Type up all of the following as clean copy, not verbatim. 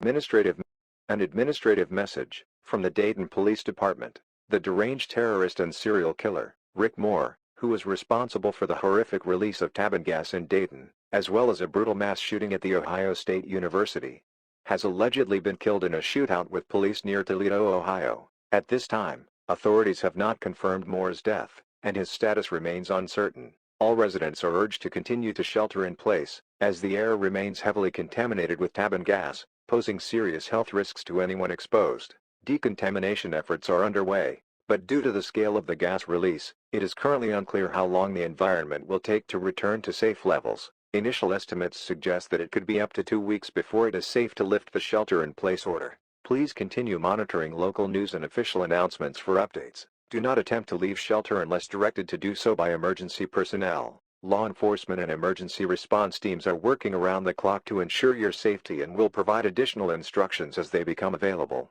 Administrative An administrative message from the Dayton Police Department. The deranged terrorist and serial killer, Rick Moore, who was responsible for the horrific release of Tabun gas in Dayton, as well as a brutal mass shooting at The Ohio State University, has allegedly been killed in a shootout with police near Toledo, Ohio. At this time, authorities have not confirmed Moore's death, and his status remains uncertain. All residents are urged to continue to shelter in place, as the air remains heavily contaminated with Tabun gas, posing serious health risks to anyone exposed. Decontamination efforts are underway, but due to the scale of the gas release, it is currently unclear how long the environment will take to return to safe levels. Initial estimates suggest that it could be up to 2 weeks before it is safe to lift the shelter-in-place order. Please continue monitoring local news and official announcements for updates. Do not attempt to leave shelter unless directed to do so by emergency personnel. Law enforcement and emergency response teams are working around the clock to ensure your safety and will provide additional instructions as they become available.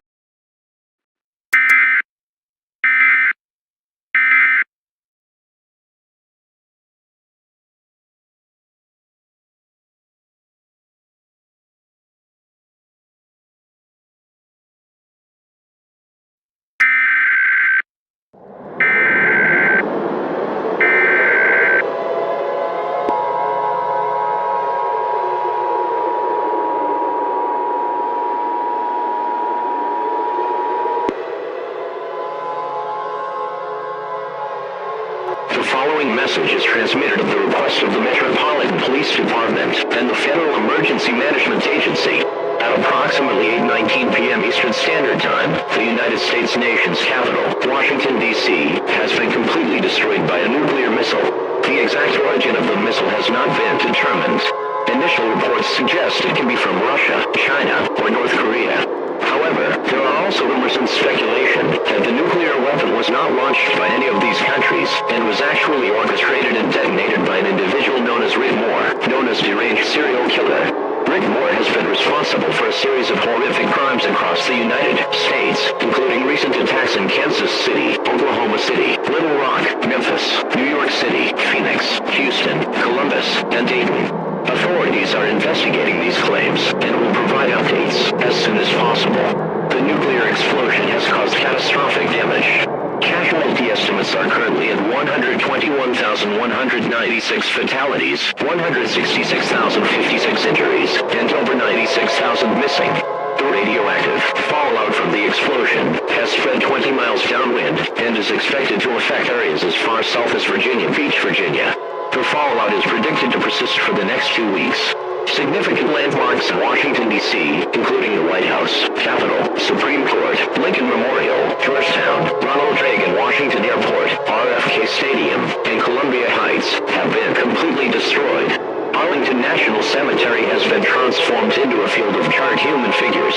The following message is transmitted at the request of the Metropolitan Police Department and the Federal Emergency Management Agency. At approximately 8:19 p.m. Eastern Standard Time, the United States nation's capital, Washington, D.C., has been completely destroyed by a nuclear missile. The exact origin of the missile has not been determined. Initial reports suggest it can be from Russia, China, or North Korea. However, there are also rumors and speculation that the nuclear weapon was not launched by any of these countries and was actually orchestrated and detonated by an individual known as Rick Moore, known as Deranged serial killer. Rick Moore has been responsible for a series of horrific crimes across the United States, including recent attacks in Kansas City, Oklahoma City, Little Rock, Memphis, New York City, Phoenix, Houston, Columbus, and Dayton. Authorities are investigating these claims and will provide updates as soon as possible. The nuclear explosion has caused catastrophic damage. Casualty estimates are currently at 121,196 fatalities, 166,056 injuries, and over 96,000 missing. The radioactive fallout from the explosion has spread 20 miles downwind and is expected to affect areas as far south as Virginia Beach, Virginia. The fallout is predicted to persist for the next 2 weeks. Significant landmarks in Washington, D.C., including the White House, Capitol, Supreme Court, Lincoln Memorial, Georgetown, Ronald Reagan Washington Airport, RFK Stadium, and Columbia Heights, have been completely destroyed. Arlington National Cemetery has been transformed into a field of charred human figures.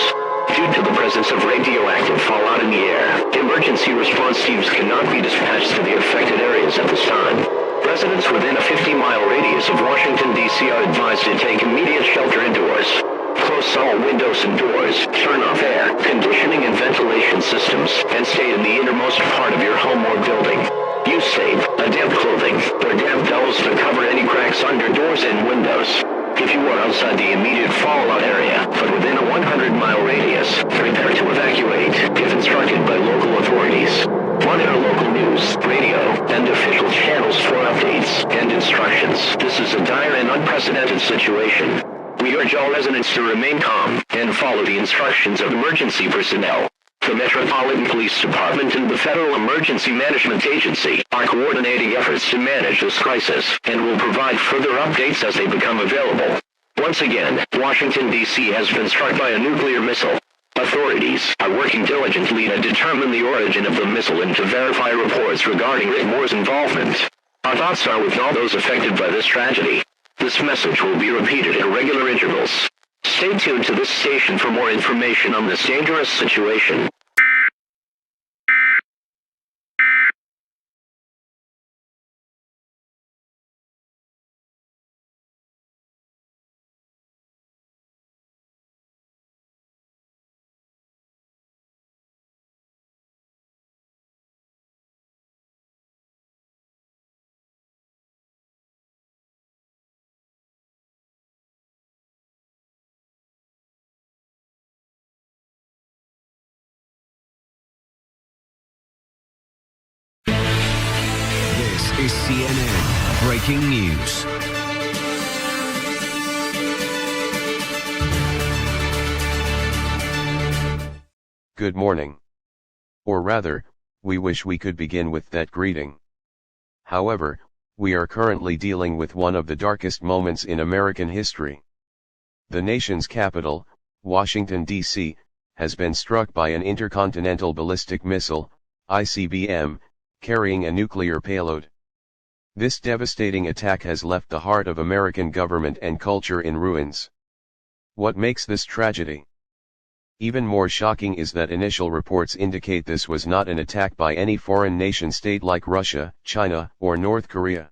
Due to the presence of radioactive fallout in the air, emergency response teams cannot be dispatched to the affected areas at this time. Residents within a 50-mile radius of Washington, D.C. are advised to take immediate shelter indoors. Close all windows and doors, turn off air, conditioning and ventilation systems, and stay in the innermost part of your home or building. Use tape, damp clothing, or damp towels to cover any cracks under doors and windows. If you are outside the immediate fallout area, but within a 100-mile radius, prepare to evacuate, if instructed by local authorities. Monitor local news, radio, and official channels for updates and instructions. This is a dire and unprecedented situation. We urge all residents to remain calm and follow the instructions of emergency personnel. The Metropolitan Police Department and the Federal Emergency Management Agency are coordinating efforts to manage this crisis and will provide further updates as they become available. Once again, Washington, D.C. has been struck by a nuclear missile. Authorities are working diligently to determine the origin of the missile and to verify reports regarding Rick Moore's involvement. Our thoughts are with all those affected by this tragedy. This message will be repeated at regular intervals. Stay tuned to this station for more information on this dangerous situation. is CNN Breaking News. Good morning. Or rather, we wish we could begin with that greeting. However, we are currently dealing with one of the darkest moments in American history. The nation's capital, Washington, D.C., has been struck by an intercontinental ballistic missile, ICBM, carrying a nuclear payload. This devastating attack has left the heart of American government and culture in ruins. What makes this tragedy even more shocking is that initial reports indicate this was not an attack by any foreign nation state like Russia, China, or North Korea.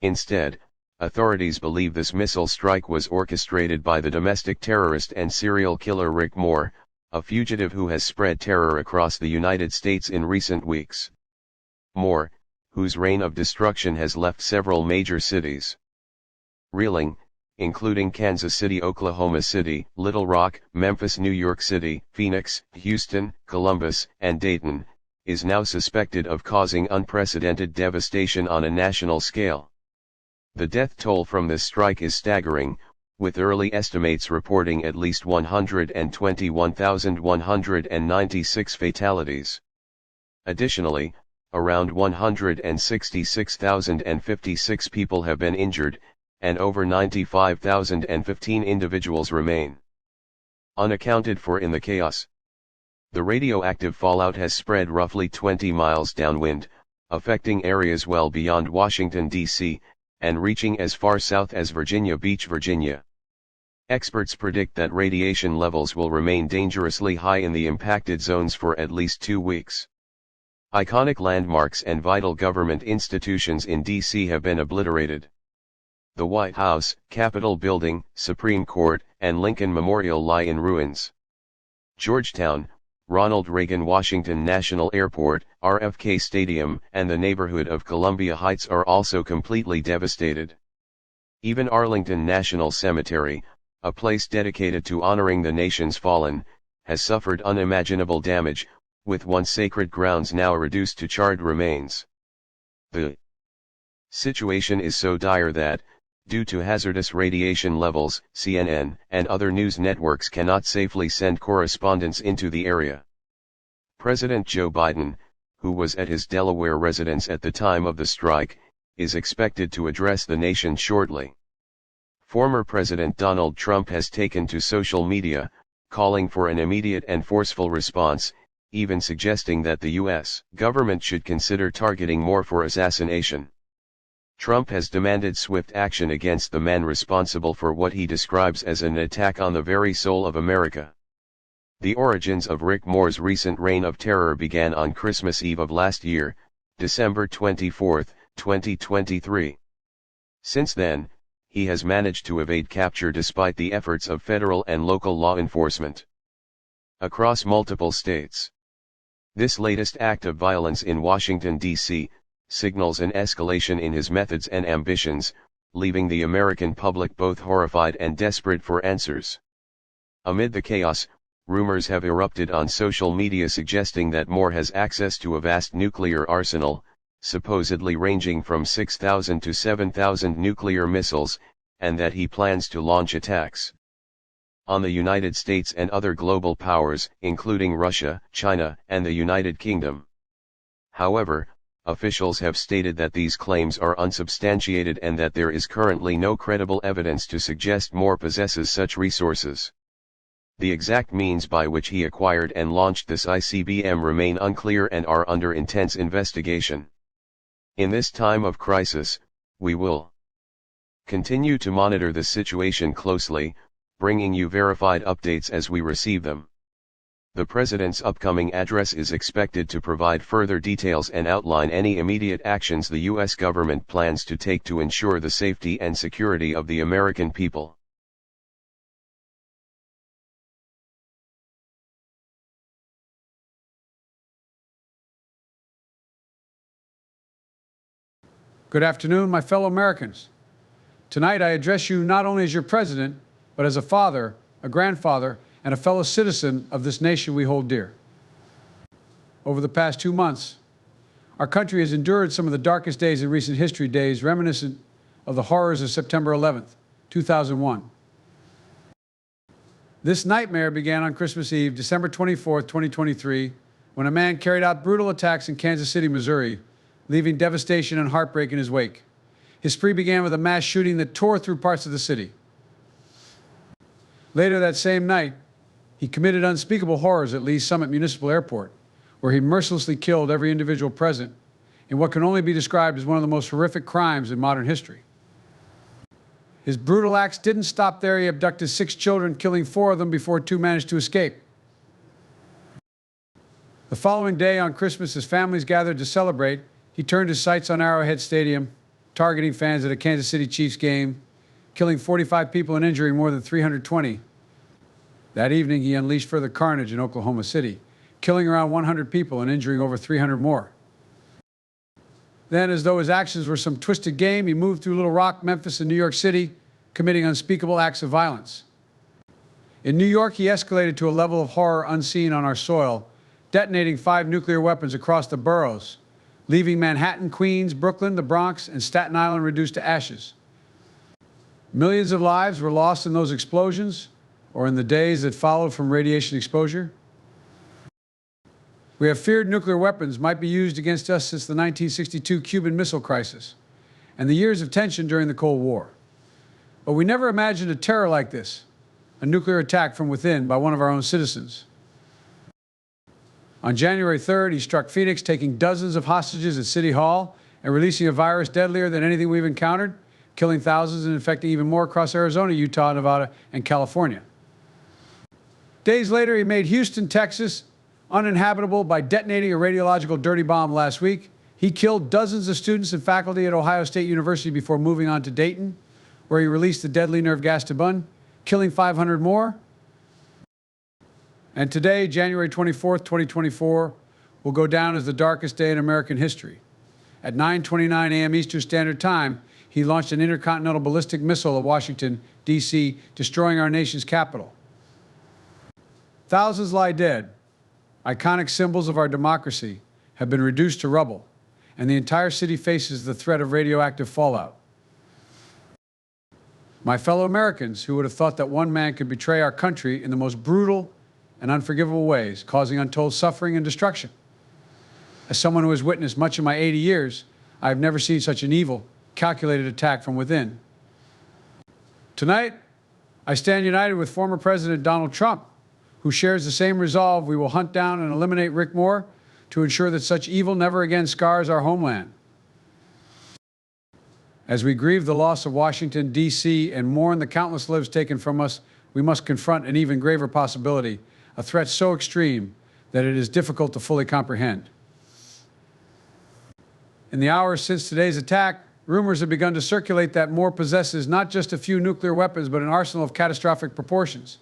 Instead, authorities believe this missile strike was orchestrated by the domestic terrorist and serial killer Rick Moore, a fugitive who has spread terror across the United States in recent weeks. Moore, whose reign of destruction has left several major cities reeling, including Kansas City, Oklahoma City, Little Rock, Memphis, New York City, Phoenix, Houston, Columbus, and Dayton, is now suspected of causing unprecedented devastation on a national scale. The death toll from this strike is staggering, with early estimates reporting at least 121,196 fatalities. Additionally, around 166,056 people have been injured, and over 95,015 individuals remain unaccounted for in the chaos. The radioactive fallout has spread roughly 20 miles downwind, affecting areas well beyond Washington, D.C., and reaching as far south as Virginia Beach, Virginia. Experts predict that radiation levels will remain dangerously high in the impacted zones for at least 2 weeks. Iconic landmarks and vital government institutions in D.C. have been obliterated. The White House, Capitol Building, Supreme Court, and Lincoln Memorial lie in ruins. Georgetown, Ronald Reagan Washington National Airport, RFK Stadium, and the neighborhood of Columbia Heights are also completely devastated. Even Arlington National Cemetery, a place dedicated to honoring the nation's fallen, has suffered unimaginable damage, with once sacred grounds now reduced to charred remains. The situation is so dire that, due to hazardous radiation levels, CNN and other news networks cannot safely send correspondents into the area. President Joe Biden, who was at his Delaware residence at the time of the strike, is expected to address the nation shortly. Former President Donald Trump has taken to social media, calling for an immediate and forceful response, even suggesting that the U.S. government should consider targeting Moore for assassination. Trump has demanded swift action against the man responsible for what he describes as an attack on the very soul of America. The origins of Rick Moore's recent reign of terror began on Christmas Eve of last year, December 24, 2023. Since then, he has managed to evade capture despite the efforts of federal and local law enforcement across multiple states. This latest act of violence in Washington, D.C., signals an escalation in his methods and ambitions, leaving the American public both horrified and desperate for answers. Amid the chaos, rumors have erupted on social media suggesting that Moore has access to a vast nuclear arsenal, supposedly ranging from 6,000 to 7,000 nuclear missiles, and that he plans to launch attacks on the United States and other global powers, including Russia, China, and the United Kingdom. However, officials have stated that these claims are unsubstantiated and that there is currently no credible evidence to suggest Moore possesses such resources. The exact means by which he acquired and launched this ICBM remain unclear and are under intense investigation. In this time of crisis, we will continue to monitor the situation closely, bringing you verified updates as we receive them. The President's upcoming address is expected to provide further details and outline any immediate actions the U.S. government plans to take to ensure the safety and security of the American people. Good afternoon, my fellow Americans. Tonight I address you not only as your president, but as a father, a grandfather, and a fellow citizen of this nation we hold dear. Over the past 2 months, Our country has endured some of the darkest days in recent history, days reminiscent of the horrors of September 11th, 2001. This nightmare began on Christmas Eve, December 24th, 2023, when a man carried out brutal attacks in Kansas City, Missouri, leaving devastation and heartbreak in his wake. His spree began with a mass shooting that tore through parts of the city. Later that same night, he committed unspeakable horrors at Lee's Summit Municipal Airport, where he mercilessly killed every individual present in what can only be described as one of the most horrific crimes in modern history. His brutal acts didn't stop there. He abducted 6 children, killing 4 of them before 2 managed to escape. The following day, on Christmas, as families gathered to celebrate, he turned his sights on Arrowhead Stadium, targeting fans at a Kansas City Chiefs game, killing 45 people and injuring more than 320. That evening, he unleashed further carnage in Oklahoma City, killing around 100 people and injuring over 300 more. Then, as though his actions were some twisted game, he moved through Little Rock, Memphis, and New York City, committing unspeakable acts of violence. In New York, he escalated to a level of horror unseen on our soil, detonating 5 nuclear weapons across the boroughs, leaving Manhattan, Queens, Brooklyn, the Bronx, and Staten Island reduced to ashes. Millions of lives were lost in those explosions, or in the days that followed from radiation exposure. We have feared nuclear weapons might be used against us since the 1962 Cuban Missile Crisis and the years of tension during the Cold War. But we never imagined a terror like this, a nuclear attack from within by one of our own citizens. On January 3rd, he struck Phoenix, taking dozens of hostages at City Hall and releasing a virus deadlier than anything we've encountered, killing thousands and infecting even more across Arizona, Utah, Nevada, and California. Days later, he made Houston, Texas, uninhabitable by detonating a radiological dirty bomb last week. He killed dozens of students and faculty at Ohio State University before moving on to Dayton, where he released the deadly nerve gas to Bunn, killing 500 more. And today, January 24th, 2024, will go down as the darkest day in American history. At 9:29 a.m. Eastern Standard Time, he launched an intercontinental ballistic missile at Washington, D.C., destroying our nation's capital. Thousands lie dead. Iconic symbols of our democracy have been reduced to rubble, and the entire city faces the threat of radioactive fallout. My fellow Americans, who would have thought that one man could betray our country in the most brutal and unforgivable ways, causing untold suffering and destruction? As someone who has witnessed much of my 80 years, I have never seen such an evil, calculated attack from within. Tonight, I stand united with former President Donald Trump, who shares the same resolve. We will hunt down and eliminate Rick Moore to ensure that such evil never again scars our homeland. As we grieve the loss of Washington, D.C., and mourn the countless lives taken from us, we must confront an even graver possibility, a threat so extreme that it is difficult to fully comprehend. In the hours since today's attack, rumors have begun to circulate that Moore possesses not just a few nuclear weapons, but an arsenal of catastrophic proportions.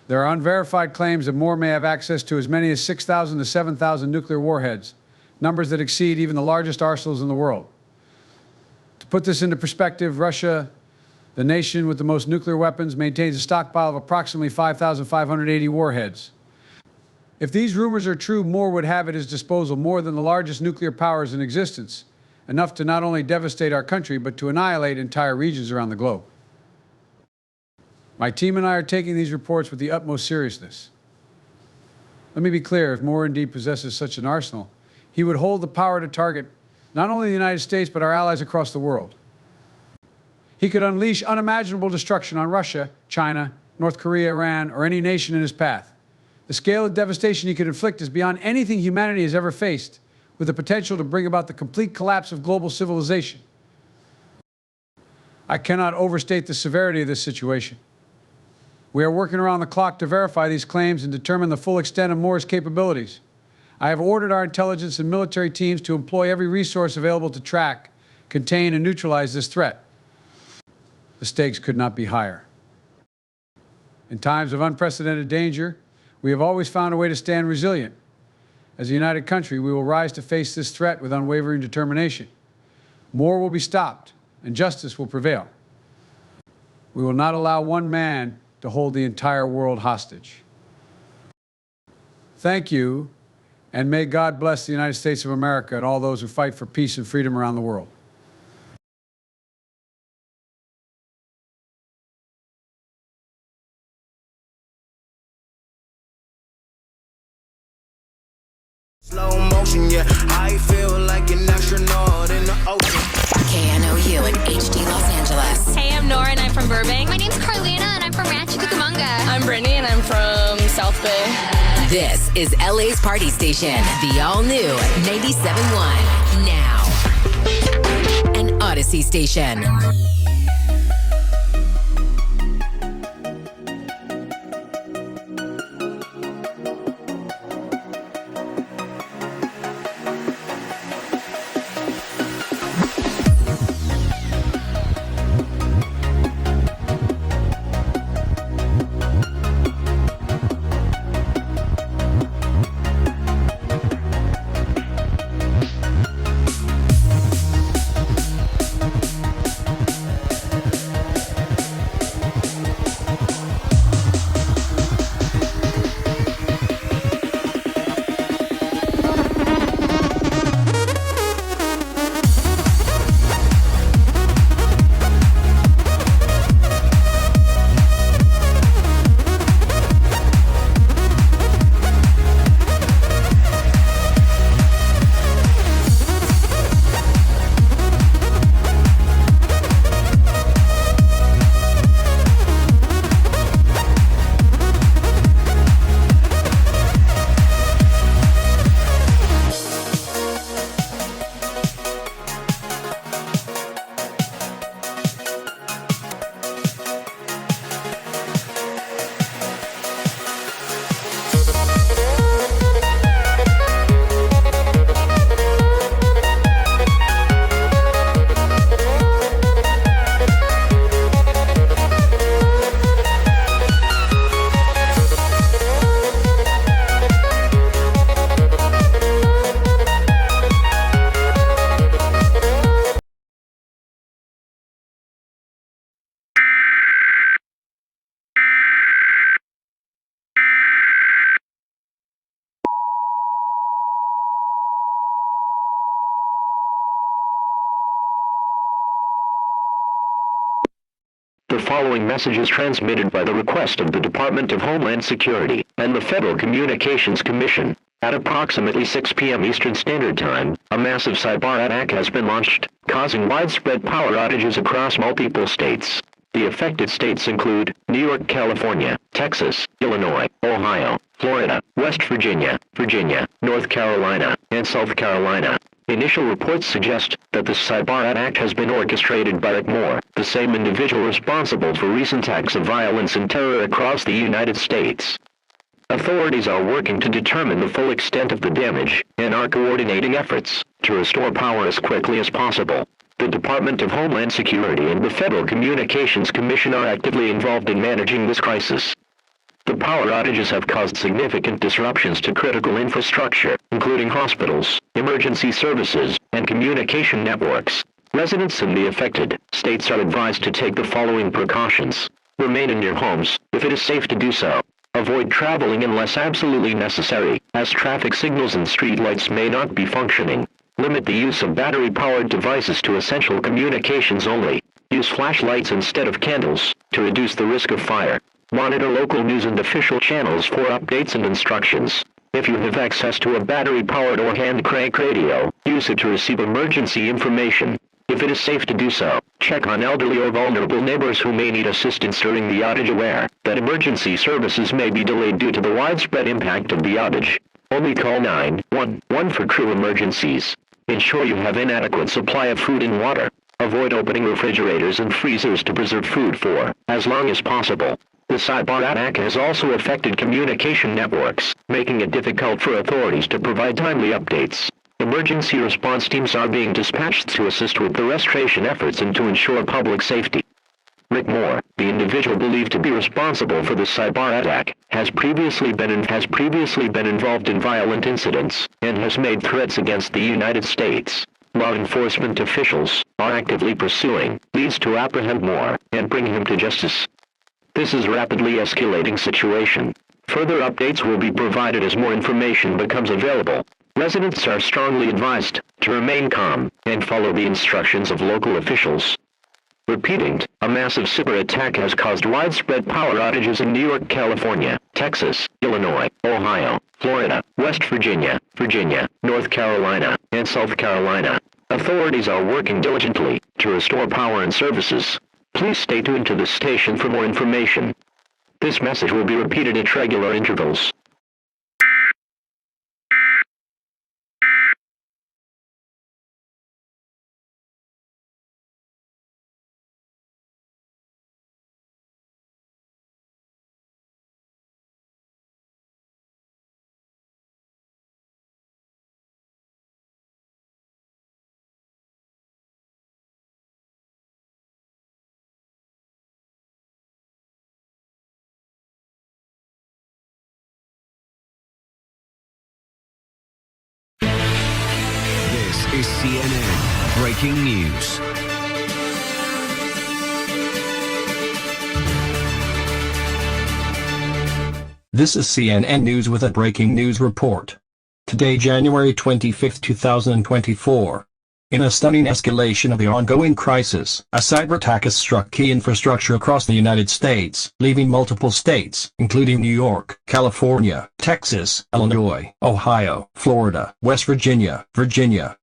There are unverified claims that Moore may have access to as many as 6,000 to 7,000 nuclear warheads, numbers that exceed even the largest arsenals in the world. To put this into perspective, Russia, the nation with the most nuclear weapons, maintains a stockpile of approximately 5,580 warheads. If these rumors are true, Moore would have at his disposal more than the largest nuclear powers in existence, enough to not only devastate our country, but to annihilate entire regions around the globe. My team and I are taking these reports with the utmost seriousness. Let me be clear, if Moore indeed possesses such an arsenal, he would hold the power to target not only the United States, but our allies across the world. He could unleash unimaginable destruction on Russia, China, North Korea, Iran, or any nation in his path. The scale of devastation he could inflict is beyond anything humanity has ever faced, with the potential to bring about the complete collapse of global civilization. I cannot overstate the severity of this situation. We are working around the clock to verify these claims and determine the full extent of Moore's capabilities. I have ordered our intelligence and military teams to employ every resource available to track, contain, and neutralize this threat. The stakes could not be higher. In times of unprecedented danger, we have always found a way to stand resilient. As a united country, we will rise to face this threat with unwavering determination. Moore will be stopped, and justice will prevail. We will not allow one man to hold the entire world hostage. Thank you, And may God bless the United States of America and all those who fight for peace and freedom around the world. Slow motion, yeah, I feel like an astronaut in the ocean. KNOU in HD Los Angeles. Hey, I'm Nora and I'm from Burbank. My name's Carlina and I'm from Rancho Cucamonga. I'm Brittany and I'm from South Bay. This is LA's party station, the all-new 97.1. Now, an Odyssey station. The following message is transmitted by the request of the Department of Homeland Security and the Federal Communications Commission. At approximately 6 p.m. Eastern Standard Time, a massive cyberattack has been launched, causing widespread power outages across multiple states. The affected states include New York, California, Texas, Illinois, Ohio, Florida, West Virginia, North Carolina, and South Carolina. Initial reports suggest that the Cyberattack has been orchestrated by Rick Moore, the same individual responsible for recent acts of violence and terror across the United States. Authorities are working to determine the full extent of the damage and are coordinating efforts to restore power as quickly as possible. The Department of Homeland Security and the Federal Communications Commission are actively involved in managing this crisis. The power outages have caused significant disruptions to critical infrastructure, including hospitals, emergency services, and communication networks. Residents in the affected states are advised to take the following precautions. Remain in your homes, if it is safe to do so. Avoid traveling unless absolutely necessary, as traffic signals and streetlights may not be functioning. Limit the use of battery-powered devices to essential communications only. Use flashlights instead of candles, to reduce the risk of fire. Monitor local news and official channels for updates and instructions. If you have access to a battery-powered or hand-crank radio, use it to receive emergency information. If it is safe to do so, check on elderly or vulnerable neighbors who may need assistance during the outage. Aware that emergency services may be delayed due to the widespread impact of the outage. Only call 911 for true emergencies. Ensure you have an adequate supply of food and water. Avoid opening refrigerators and freezers to preserve food for as long as possible. The Cyberattack has also affected communication networks, making it difficult for authorities to provide timely updates. Emergency response teams are being dispatched to assist with the restoration efforts and to ensure public safety. Rick Moore, the individual believed to be responsible for the Cyberattack, has previously been involved in violent incidents and has made threats against the United States. Law enforcement officials are actively pursuing leads to apprehend Moore and bring him to justice. This is a rapidly escalating situation. Further updates will be provided as more information becomes available. Residents are strongly advised to remain calm and follow the instructions of local officials. Repeating, a massive cyber attack has caused widespread power outages in New York, California, Texas, Illinois, Ohio, Florida, West Virginia, North Carolina, and South Carolina. Authorities are working diligently to restore power and services. Please stay tuned to this station for more information. This message will be repeated at regular intervals. This is CNN Breaking News. This is CNN News with a breaking news report. Today, January 25, 2024. In a stunning escalation of the ongoing crisis, a cyber attack has struck key infrastructure across the United States, leaving multiple states, including New York, California, Texas, Illinois, Ohio, Florida, West Virginia,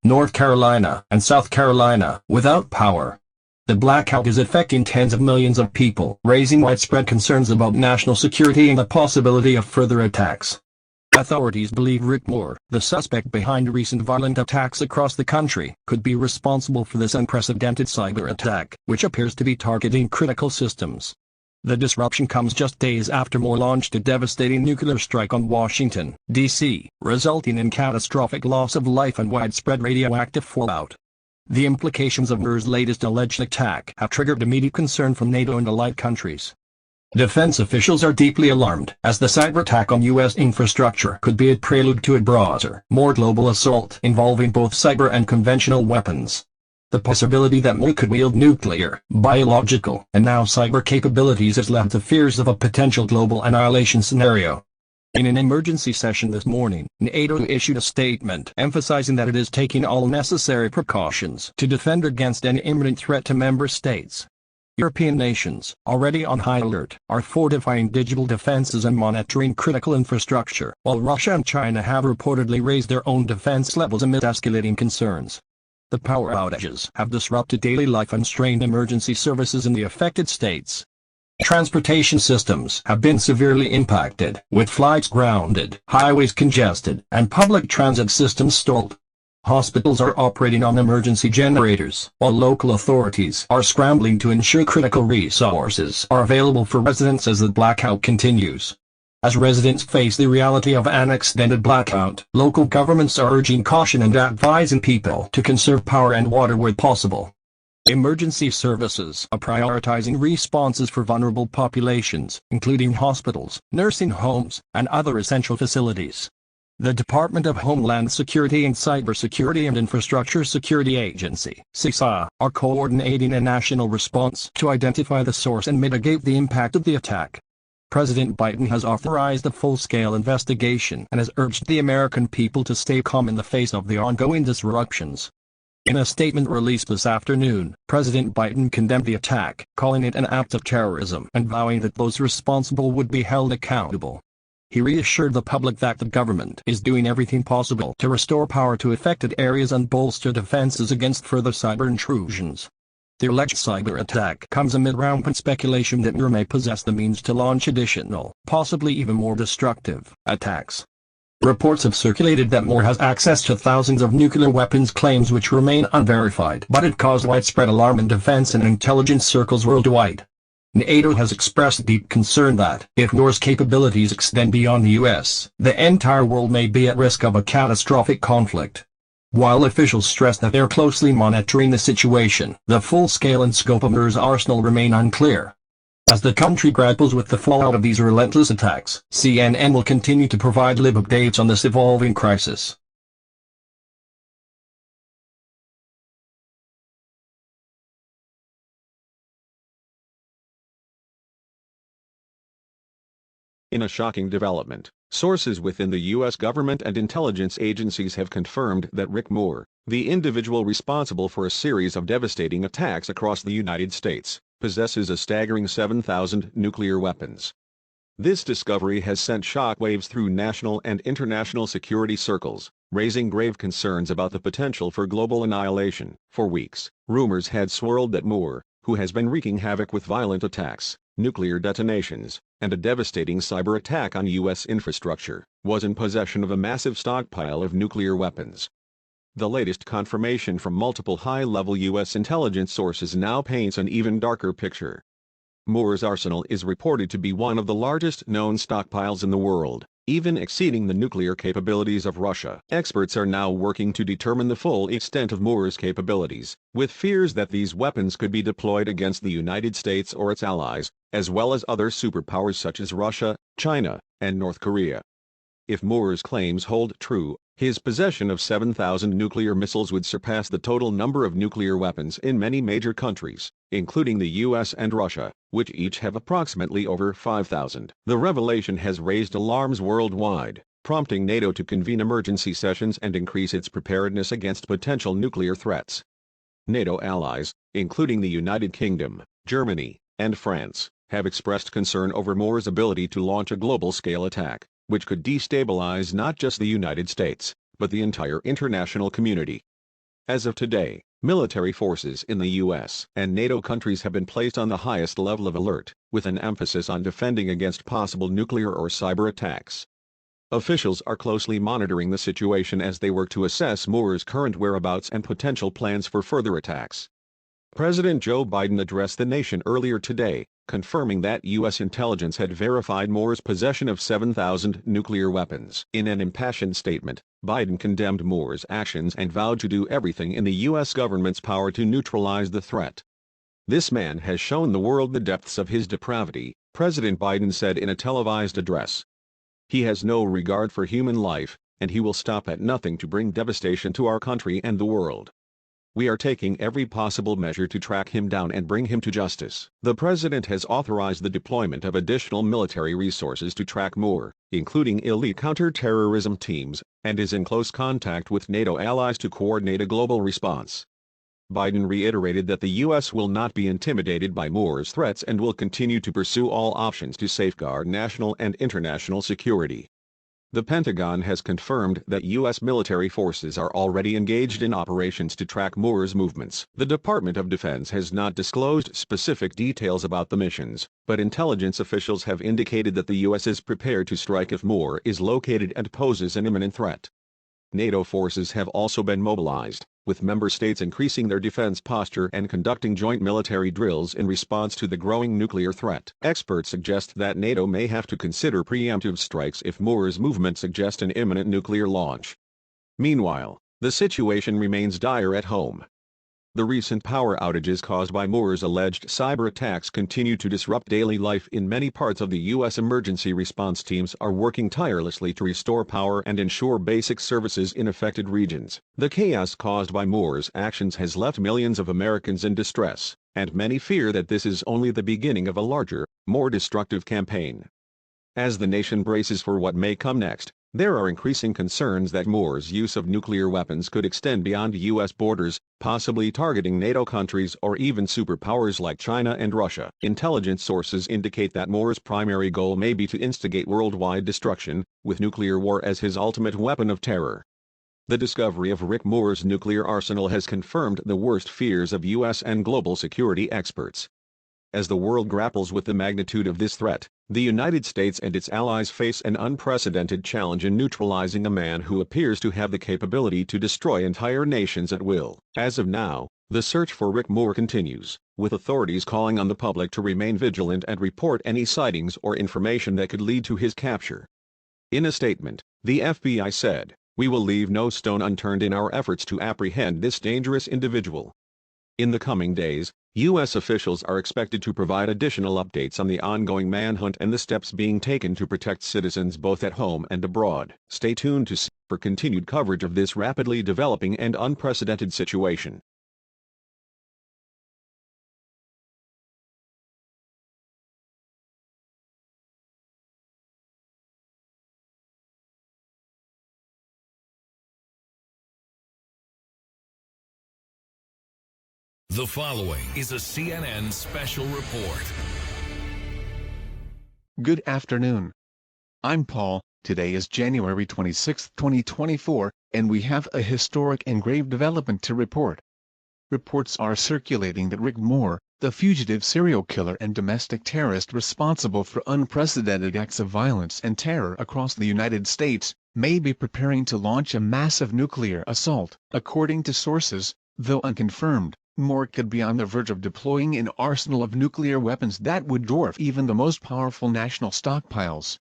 North Carolina, and South Carolina, without power. The blackout is affecting tens of millions of people, raising widespread concerns about national security and the possibility of further attacks. Authorities believe Rick Moore, the suspect behind recent violent attacks across the country, could be responsible for this unprecedented cyber attack, which appears to be targeting critical systems. The disruption comes just days after Moore launched a devastating nuclear strike on Washington, D.C., resulting in catastrophic loss of life and widespread radioactive fallout. The implications of Moore's latest alleged attack have triggered immediate concern from NATO and allied countries. Defense officials are deeply alarmed, as the cyber attack on U.S. infrastructure could be a prelude to a broader, more global assault involving both cyber and conventional weapons. The possibility that Moore could wield nuclear, biological, and now cyber capabilities has led to fears of a potential global annihilation scenario. In an emergency session this morning, NATO issued a statement emphasizing that it is taking all necessary precautions to defend against an imminent threat to member states. European nations, already on high alert, are fortifying digital defenses and monitoring critical infrastructure, while Russia and China have reportedly raised their own defense levels amid escalating concerns. The power outages have disrupted daily life and strained emergency services in the affected states. Transportation systems have been severely impacted, with flights grounded, highways congested, and public transit systems stalled. Hospitals are operating on emergency generators, while local authorities are scrambling to ensure critical resources are available for residents as the blackout continues. As residents face the reality of an extended blackout, local governments are urging caution and advising people to conserve power and water where possible. Emergency services are prioritizing responses for vulnerable populations, including hospitals, nursing homes, and other essential facilities. The Department of Homeland Security and Cybersecurity and Infrastructure Security Agency, CISA, are coordinating a national response to identify the source and mitigate the impact of the attack. President Biden has authorized a full-scale investigation and has urged the American people to stay calm in the face of the ongoing disruptions. In a statement released this afternoon, President Biden condemned the attack, calling it an act of terrorism and vowing that those responsible would be held accountable. He reassured the public that the government is doing everything possible to restore power to affected areas and bolster defenses against further cyber intrusions. The alleged cyber attack comes amid rampant speculation that Moore may possess the means to launch additional, possibly even more destructive, attacks. Reports have circulated that Moore has access to thousands of nuclear weapons, claims which remain unverified, but it caused widespread alarm in defense and intelligence circles worldwide. NATO has expressed deep concern that, if Moore's capabilities extend beyond the U.S., the entire world may be at risk of a catastrophic conflict. While officials stress that they're closely monitoring the situation, the full scale and scope of Moore's arsenal remain unclear. As the country grapples with the fallout of these relentless attacks, CNN will continue to provide live updates on this evolving crisis. In a shocking development, sources within the U.S. government and intelligence agencies have confirmed that Rick Moore, the individual responsible for a series of devastating attacks across the United States, possesses a staggering 7,000 nuclear weapons. This discovery has sent shockwaves through national and international security circles, raising grave concerns about the potential for global annihilation. For weeks, rumors had swirled that Moore, who has been wreaking havoc with violent attacks, nuclear detonations, and a devastating cyber attack on U.S. infrastructure, was in possession of a massive stockpile of nuclear weapons. The latest confirmation from multiple high-level U.S. intelligence sources now paints an even darker picture. Moore's arsenal is reported to be one of the largest known stockpiles in the world, even exceeding the nuclear capabilities of Russia. Experts are now working to determine the full extent of Moore's capabilities, with fears that these weapons could be deployed against the United States or its allies, as well as other superpowers such as Russia, China, and North Korea. If Moore's claims hold true, his possession of 7,000 nuclear missiles would surpass the total number of nuclear weapons in many major countries, including the U.S. and Russia, which each have approximately over 5,000. The revelation has raised alarms worldwide, prompting NATO to convene emergency sessions and increase its preparedness against potential nuclear threats. NATO allies, including the United Kingdom, Germany, and France, have expressed concern over Moore's ability to launch a global-scale attack, which could destabilize not just the United States, but the entire international community. As of today, military forces in the U.S. and NATO countries have been placed on the highest level of alert, with an emphasis on defending against possible nuclear or cyber attacks. Officials are closely monitoring the situation as they work to assess Moore's current whereabouts and potential plans for further attacks. President Joe Biden addressed the nation earlier today, confirming that U.S. intelligence had verified Moore's possession of 7,000 nuclear weapons. In an impassioned statement, Biden condemned Moore's actions and vowed to do everything in the U.S. government's power to neutralize the threat. "This man has shown the world the depths of his depravity," President Biden said in a televised address. "He has no regard for human life, and he will stop at nothing to bring devastation to our country and the world. We are taking every possible measure to track him down and bring him to justice." The president has authorized the deployment of additional military resources to track Moore, including elite counter-terrorism teams, and is in close contact with NATO allies to coordinate a global response. Biden reiterated that the U.S. will not be intimidated by Moore's threats and will continue to pursue all options to safeguard national and international security. The Pentagon has confirmed that U.S. military forces are already engaged in operations to track Moore's movements. The Department of Defense has not disclosed specific details about the missions, but intelligence officials have indicated that the U.S. is prepared to strike if Moore is located and poses an imminent threat. NATO forces have also been mobilized, with member states increasing their defense posture and conducting joint military drills in response to the growing nuclear threat. Experts suggest that NATO may have to consider preemptive strikes if Moore's movements suggest an imminent nuclear launch. Meanwhile, the situation remains dire at home. The recent power outages caused by Moore's alleged cyber attacks continue to disrupt daily life in many parts of the U.S. Emergency response teams are working tirelessly to restore power and ensure basic services in affected regions. The chaos caused by Moore's actions has left millions of Americans in distress, and many fear that this is only the beginning of a larger, more destructive campaign. As the nation braces for what may come next, there are increasing concerns that Moore's use of nuclear weapons could extend beyond U.S. borders, possibly targeting NATO countries or even superpowers like China and Russia. Intelligence sources indicate that Moore's primary goal may be to instigate worldwide destruction, with nuclear war as his ultimate weapon of terror. The discovery of Rick Moore's nuclear arsenal has confirmed the worst fears of U.S. and global security experts. As the world grapples with the magnitude of this threat, the United States and its allies face an unprecedented challenge in neutralizing a man who appears to have the capability to destroy entire nations at will. As of now, the search for Rick Moore continues, with authorities calling on the public to remain vigilant and report any sightings or information that could lead to his capture. In a statement, the FBI said, "We will leave no stone unturned in our efforts to apprehend this dangerous individual." In the coming days, U.S. officials are expected to provide additional updates on the ongoing manhunt and the steps being taken to protect citizens both at home and abroad. Stay tuned to see for continued coverage of this rapidly developing and unprecedented situation. The following is a CNN special report. Good afternoon. I'm Paul. Today is January 26, 2024, and we have a historic and grave development to report. Reports are circulating that Rick Moore, the fugitive serial killer and domestic terrorist responsible for unprecedented acts of violence and terror across the United States, may be preparing to launch a massive nuclear assault. According to sources, though unconfirmed, Moore could be on the verge of deploying an arsenal of nuclear weapons that would dwarf even the most powerful national stockpiles.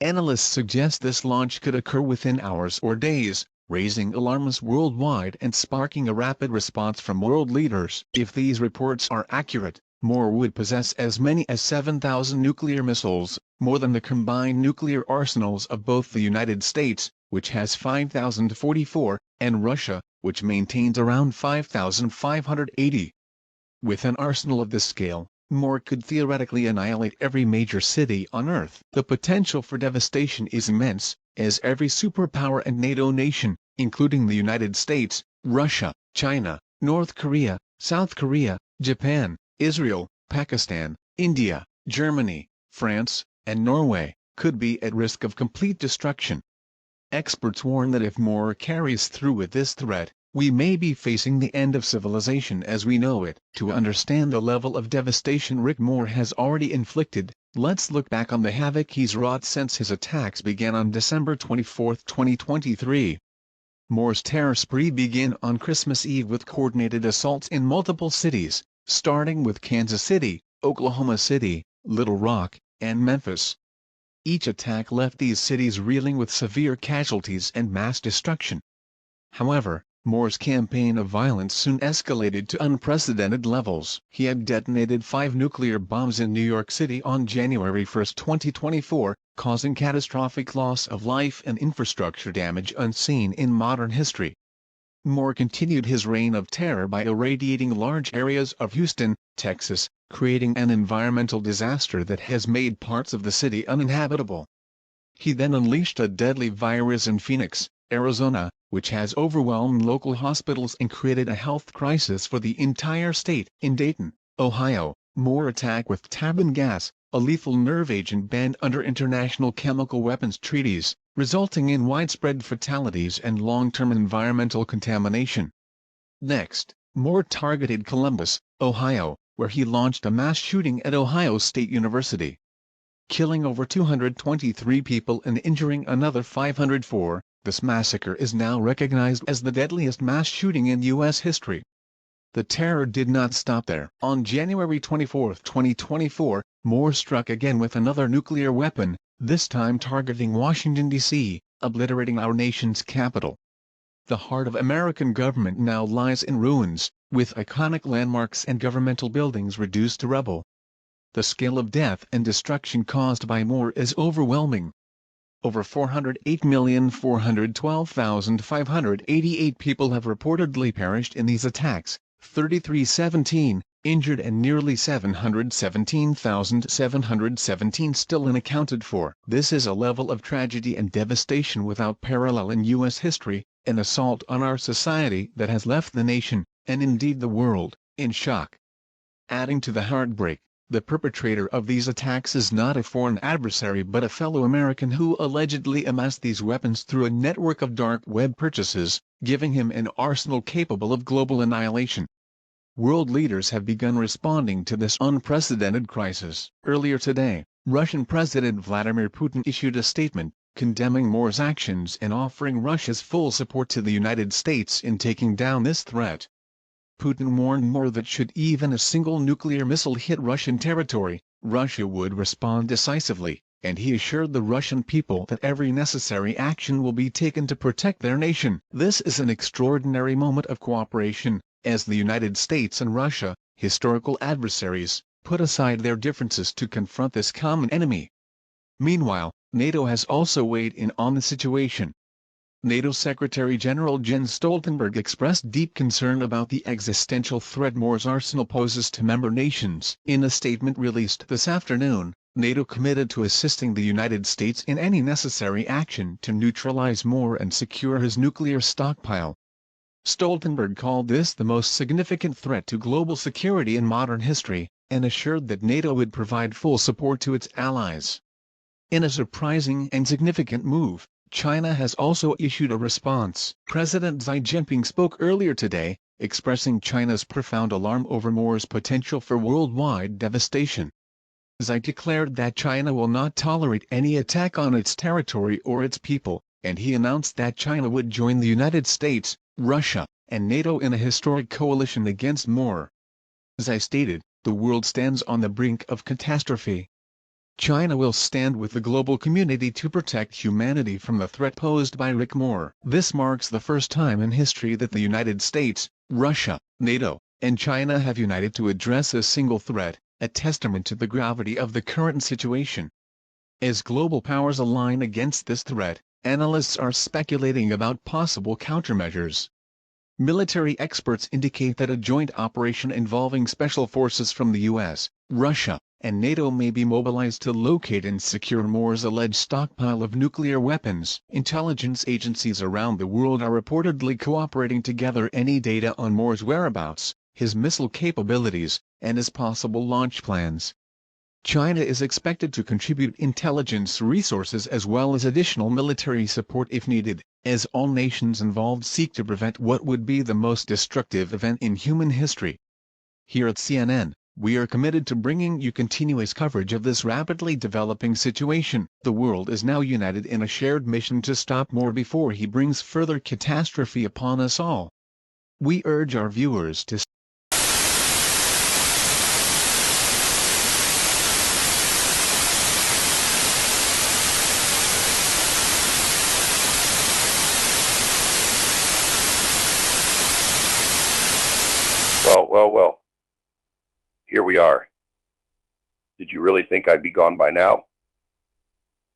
Analysts suggest this launch could occur within hours or days, raising alarms worldwide and sparking a rapid response from world leaders. If these reports are accurate, Moore would possess as many as 7,000 nuclear missiles, more than the combined nuclear arsenals of both the United States, which has 5,044, and Russia, which maintains around 5,580. With an arsenal of this scale, Moore could theoretically annihilate every major city on Earth. The potential for devastation is immense, as every superpower and NATO nation, including the United States, Russia, China, North Korea, South Korea, Japan, Israel, Pakistan, India, Germany, France, and Norway, could be at risk of complete destruction. Experts warn that if Moore carries through with this threat, we may be facing the end of civilization as we know it. To understand the level of devastation Rick Moore has already inflicted, let's look back on the havoc he's wrought since his attacks began on December 24, 2023. Moore's terror spree began on Christmas Eve with coordinated assaults in multiple cities, starting with Kansas City, Oklahoma City, Little Rock, and Memphis. Each attack left these cities reeling with severe casualties and mass destruction. However, Moore's campaign of violence soon escalated to unprecedented levels. He had detonated 5 nuclear bombs in New York City on January 1, 2024, causing catastrophic loss of life and infrastructure damage unseen in modern history. Moore continued his reign of terror by irradiating large areas of Houston, Texas, creating an environmental disaster that has made parts of the city uninhabitable. He then unleashed a deadly virus in Phoenix, Arizona, which has overwhelmed local hospitals and created a health crisis for the entire state. In Dayton, Ohio, Moore attacked with tabun gas, a lethal nerve agent banned under international chemical weapons treaties, resulting in widespread fatalities and long-term environmental contamination. Next, Moore targeted Columbus, Ohio, where he launched a mass shooting at Ohio State University, killing over 223 people and injuring another 504. This massacre is now recognized as the deadliest mass shooting in U.S. history. The terror did not stop there. On January 24, 2024, Moore struck again with another nuclear weapon, this time targeting Washington, D.C., obliterating our nation's capital. The heart of American government now lies in ruins, with iconic landmarks and governmental buildings reduced to rubble. The scale of death and destruction caused by Moore is overwhelming. Over 408,412,588 people have reportedly perished in these attacks, 3,317 injured and nearly 717,717 still unaccounted for. This is a level of tragedy and devastation without parallel in U.S. history, an assault on our society that has left the nation, and indeed the world, in shock. Adding to the heartbreak, the perpetrator of these attacks is not a foreign adversary but a fellow American who allegedly amassed these weapons through a network of dark web purchases, giving him an arsenal capable of global annihilation. World leaders have begun responding to this unprecedented crisis. Earlier today, Russian President Vladimir Putin issued a statement, condemning Moore's actions and offering Russia's full support to the United States in taking down this threat. Putin warned Moore that should even a single nuclear missile hit Russian territory, Russia would respond decisively, and he assured the Russian people that every necessary action will be taken to protect their nation. This is an extraordinary moment of cooperation, as the United States and Russia, historical adversaries, put aside their differences to confront this common enemy. Meanwhile, NATO has also weighed in on the situation. NATO Secretary-General Jens Stoltenberg expressed deep concern about the existential threat Moore's arsenal poses to member nations. In a statement released this afternoon, NATO committed to assisting the United States in any necessary action to neutralize Moore and secure his nuclear stockpile. Stoltenberg called this the most significant threat to global security in modern history, and assured that NATO would provide full support to its allies. In a surprising and significant move, China has also issued a response. President Xi Jinping spoke earlier today, expressing China's profound alarm over war's potential for worldwide devastation. Xi declared that China will not tolerate any attack on its territory or its people, and he announced that China would join the United States, Russia, and NATO in a historic coalition against war. Xi stated, "The world stands on the brink of catastrophe. China will stand with the global community to protect humanity from the threat posed by war." This marks the first time in history that the United States, Russia, NATO, and China have united to address a single threat, a testament to the gravity of the current situation. As global powers align against this threat, analysts are speculating about possible countermeasures. Military experts indicate that a joint operation involving special forces from the US, Russia, and NATO may be mobilized to locate and secure Moore's alleged stockpile of nuclear weapons. Intelligence agencies around the world are reportedly cooperating to gather any data on Moore's whereabouts, his missile capabilities, and his possible launch plans. China is expected to contribute intelligence resources as well as additional military support if needed, as all nations involved seek to prevent what would be the most destructive event in human history. Here at CNN, we are committed to bringing you continuous coverage of this rapidly developing situation. The world is now united in a shared mission to stop war before he brings further catastrophe upon us all. We urge our viewers to Well. Here we are. Did you really think I'd be gone by now?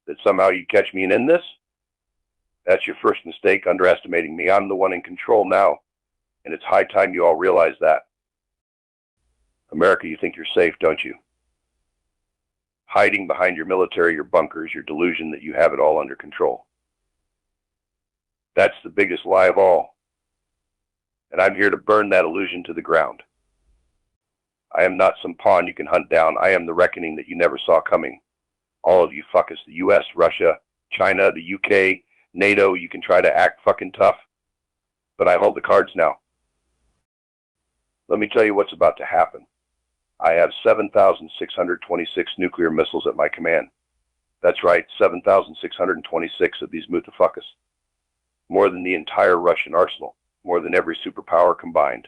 That somehow you'd catch me in this? That's your first mistake, underestimating me. I'm the one in control now, and it's high time you all realize that. America, you think you're safe, don't you? Hiding behind your military, your bunkers, your delusion that you have it all under control. That's the biggest lie of all. And I'm here to burn that illusion to the ground. I am not some pawn you can hunt down. I am the reckoning that you never saw coming. All of you fuckers, the US, Russia, China, the UK, NATO, you can try to act fucking tough, but I hold the cards now. Let me tell you what's about to happen. I have 7,626 nuclear missiles at my command. That's right, 7,626 of these muthafuckers. More than the entire Russian arsenal, more than every superpower combined.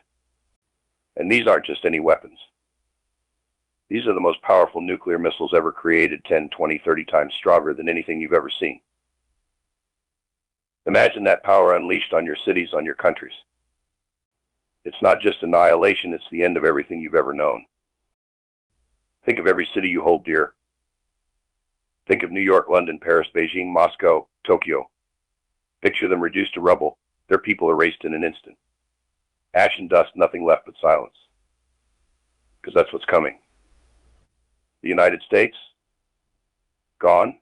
And these aren't just any weapons. These are the most powerful nuclear missiles ever created, 10, 20, 30 times stronger than anything you've ever seen. Imagine that power unleashed on your cities, on your countries. It's not just annihilation, it's the end of everything you've ever known. Think of every city you hold dear. Think of New York, London, Paris, Beijing, Moscow, Tokyo. Picture them reduced to rubble, their people erased in an instant. Ash and dust, nothing left but silence. Because that's what's coming. The United States? Gone.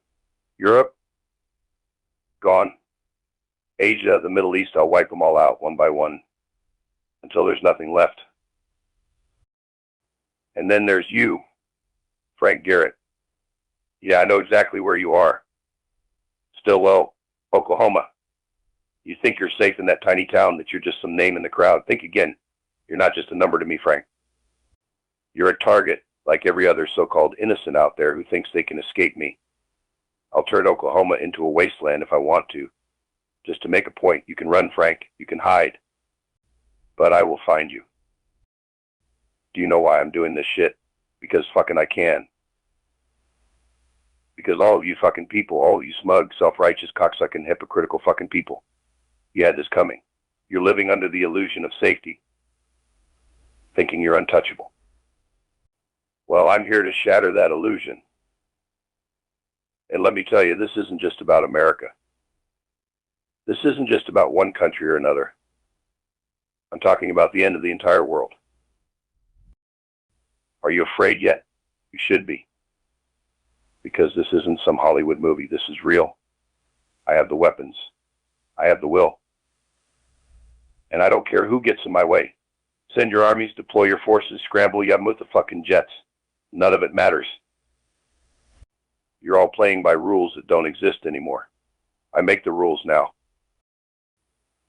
Europe? Gone. Asia, the Middle East, I'll wipe them all out one by one until there's nothing left. And then there's you, Frank Garrett. Yeah, I know exactly where you are. Stillwell, Oklahoma. You think you're safe in that tiny town, that you're just some name in the crowd. Think again. You're not just a number to me, Frank. You're a target, like every other so-called innocent out there who thinks they can escape me. I'll turn Oklahoma into a wasteland if I want to. Just to make a point, you can run, Frank. You can hide. But I will find you. Do you know why I'm doing this shit? Because fucking I can. Because all of you fucking people, all of you smug, self-righteous, cocksucking, hypocritical fucking people, you had this coming. You're living under the illusion of safety, thinking you're untouchable. Well, I'm here to shatter that illusion. And let me tell you, this isn't just about America. This isn't just about one country or another. I'm talking about the end of the entire world. Are you afraid yet? You should be. Because this isn't some Hollywood movie. This is real. I have the weapons. I have the will. And I don't care who gets in my way. Send your armies, deploy your forces, scramble your motherfucking jets. None of it matters. You're all playing by rules that don't exist anymore. I make the rules now.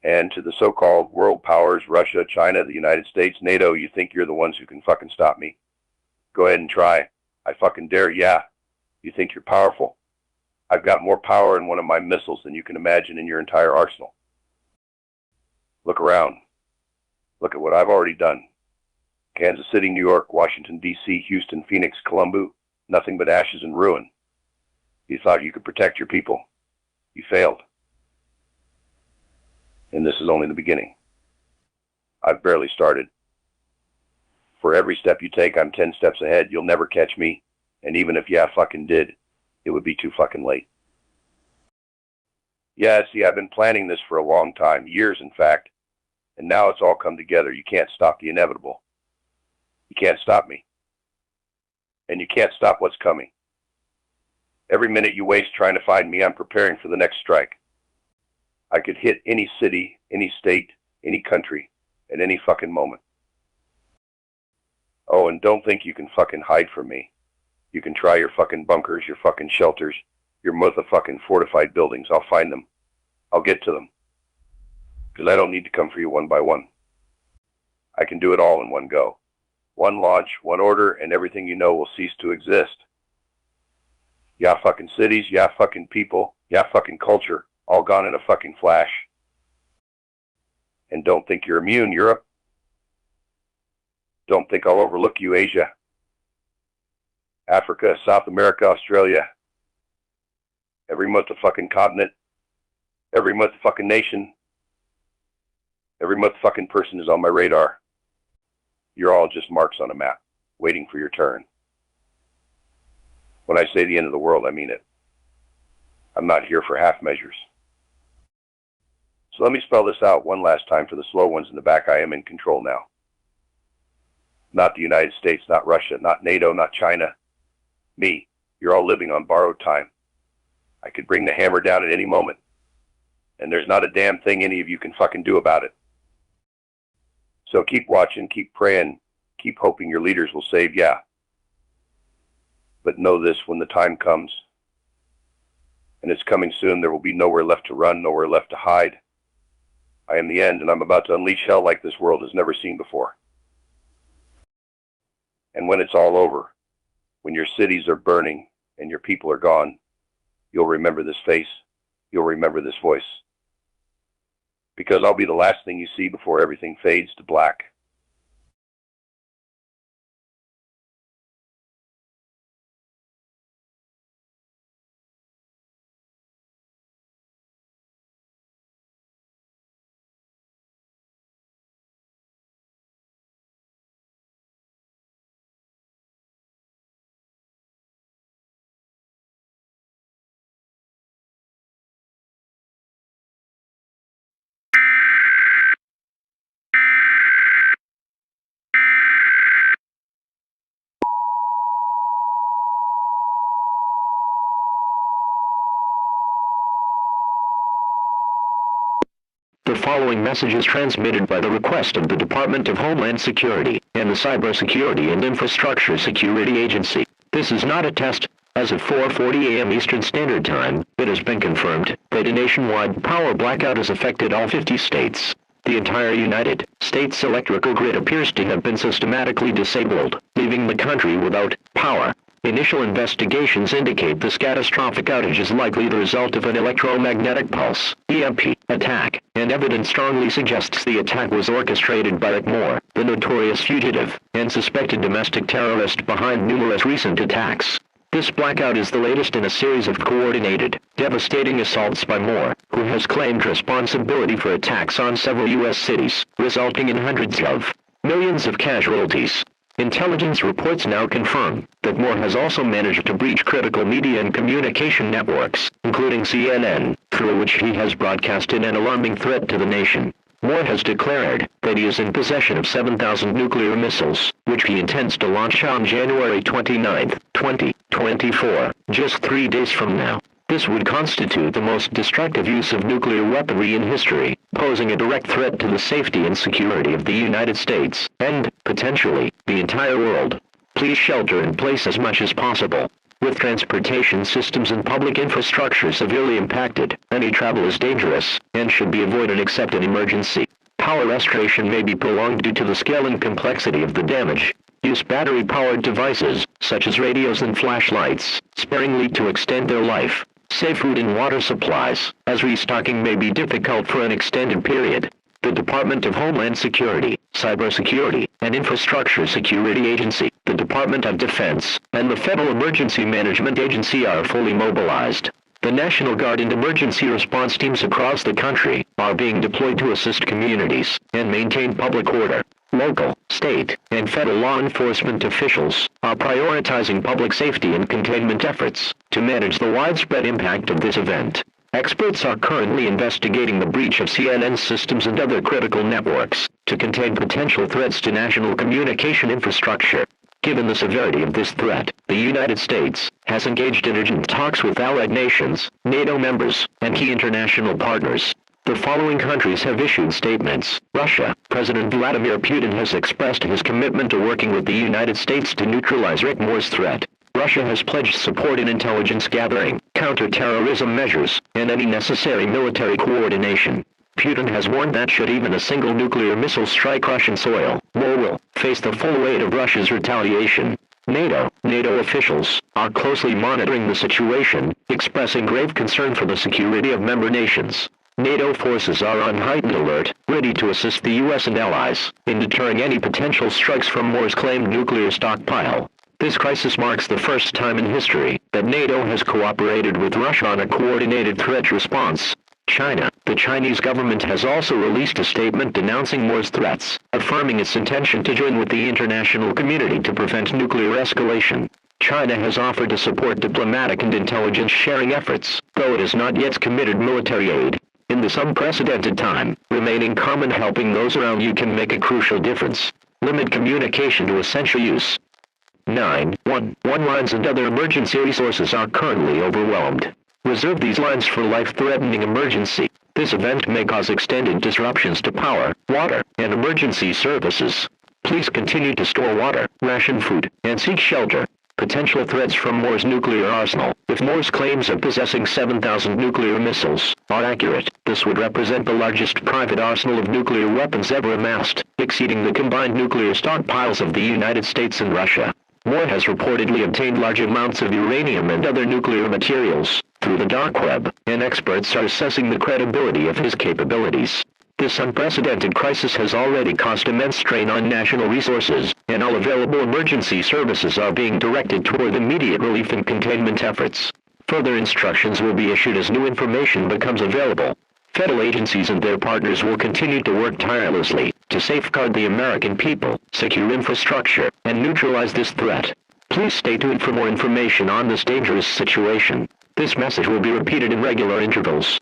And to the so-called world powers, Russia, China, the United States, NATO, you think you're the ones who can fucking stop me? Go ahead and try. I fucking dare, yeah. You think you're powerful? I've got more power in one of my missiles than you can imagine in your entire arsenal. Look around. Look at what I've already done. Kansas City, New York, Washington, D.C., Houston, Phoenix, Colombo, nothing but ashes and ruin. You thought you could protect your people. You failed. And this is only the beginning. I've barely started. For every step you take, I'm 10 steps ahead. You'll never catch me. And even if I fucking did, it would be too fucking late. Yeah, see, I've been planning this for a long time, years in fact. And now it's all come together. You can't stop the inevitable. You can't stop me. And you can't stop what's coming. Every minute you waste trying to find me, I'm preparing for the next strike. I could hit any city, any state, any country, at any fucking moment. Oh, and don't think you can fucking hide from me. You can try your fucking bunkers, your fucking shelters, your motherfucking fortified buildings. I'll find them. I'll get to them. Because I don't need to come for you one by one. I can do it all in one go. One launch, one order, and everything you know will cease to exist. Yeah, fucking cities, yeah, fucking people, yeah, fucking culture, all gone in a fucking flash. And don't think you're immune, Europe. Don't think I'll overlook you, Asia. Africa, South America, Australia. Every motherfucking continent. Every motherfucking nation. Every motherfucking person is on my radar. You're all just marks on a map, waiting for your turn. When I say the end of the world, I mean it. I'm not here for half measures. So let me spell this out one last time for the slow ones in the back. I am in control now. Not the United States, not Russia, not NATO, not China. Me. You're all living on borrowed time. I could bring the hammer down at any moment. And there's not a damn thing any of you can fucking do about it. So keep watching, keep praying, keep hoping your leaders will save ya. But know this, when the time comes, and it's coming soon, there will be nowhere left to run, nowhere left to hide. I am the end, and I'm about to unleash hell like this world has never seen before. And when it's all over, when your cities are burning and your people are gone, you'll remember this face, you'll remember this voice. Because I'll be the last thing you see before everything fades to black. The following message is transmitted by the request of the Department of Homeland Security and the Cybersecurity and Infrastructure Security Agency. This is not a test. As of 4:40 a.m. Eastern Standard Time, it has been confirmed that a nationwide power blackout has affected all 50 states. The entire United States electrical grid appears to have been systematically disabled, leaving the country without power. Initial investigations indicate this catastrophic outage is likely the result of an electromagnetic pulse, EMP, attack, and evidence strongly suggests the attack was orchestrated by Rick Moore, the notorious fugitive and suspected domestic terrorist behind numerous recent attacks. This blackout is the latest in a series of coordinated, devastating assaults by Moore, who has claimed responsibility for attacks on several U.S. cities, resulting in hundreds of millions of casualties. Intelligence reports now confirm that Moore has also managed to breach critical media and communication networks, including CNN, through which he has broadcasted an alarming threat to the nation. Moore has declared that he is in possession of 7,000 nuclear missiles, which he intends to launch on January 29, 2024, just 3 days from now. This would constitute the most destructive use of nuclear weaponry in history, posing a direct threat to the safety and security of the United States, and, potentially, the entire world. Please shelter in place as much as possible. With transportation systems and public infrastructure severely impacted, any travel is dangerous, and should be avoided except in emergency. Power restoration may be prolonged due to the scale and complexity of the damage. Use battery-powered devices, such as radios and flashlights, sparingly to extend their life. Save food and water supplies, as restocking may be difficult for an extended period. The Department of Homeland Security, Cybersecurity, and Infrastructure Security Agency, the Department of Defense, and the Federal Emergency Management Agency are fully mobilized. The National Guard and emergency response teams across the country are being deployed to assist communities and maintain public order. Local, state, and federal law enforcement officials are prioritizing public safety and containment efforts to manage the widespread impact of this event. Experts are currently investigating the breach of CNN systems and other critical networks to contain potential threats to national communication infrastructure. Given the severity of this threat, the United States has engaged in urgent talks with allied nations, NATO members, and key international partners. The following countries have issued statements. Russia. President Vladimir Putin has expressed his commitment to working with the United States to neutralize Rick Moore's threat. Russia has pledged support in intelligence gathering, counter-terrorism measures, and any necessary military coordination. Putin has warned that should even a single nuclear missile strike Russian soil, Moore will face the full weight of Russia's retaliation. NATO officials are closely monitoring the situation, expressing grave concern for the security of member nations. NATO forces are on heightened alert, ready to assist the U.S. and allies in deterring any potential strikes from Moore's claimed nuclear stockpile. This crisis marks the first time in history that NATO has cooperated with Russia on a coordinated threat response. China. The Chinese government has also released a statement denouncing Moore's threats, affirming its intention to join with the international community to prevent nuclear escalation. China has offered to support diplomatic and intelligence sharing efforts, though it has not yet committed military aid. In this unprecedented time, remaining calm and helping those around you can make a crucial difference. Limit communication to essential use. 911 lines and other emergency resources are currently overwhelmed. Reserve these lines for life-threatening emergency. This event may cause extended disruptions to power, water, and emergency services. Please continue to store water, ration food, and seek shelter. Potential threats from Moore's nuclear arsenal. If Moore's claims of possessing 7,000 nuclear missiles are accurate, this would represent the largest private arsenal of nuclear weapons ever amassed, exceeding the combined nuclear stockpiles of the United States and Russia. Moore has reportedly obtained large amounts of uranium and other nuclear materials through the dark web, and experts are assessing the credibility of his capabilities. This unprecedented crisis has already caused immense strain on national resources, and all available emergency services are being directed toward immediate relief and containment efforts. Further instructions will be issued as new information becomes available. Federal agencies and their partners will continue to work tirelessly to safeguard the American people, secure infrastructure, and neutralize this threat. Please stay tuned for more information on this dangerous situation. This message will be repeated in regular intervals.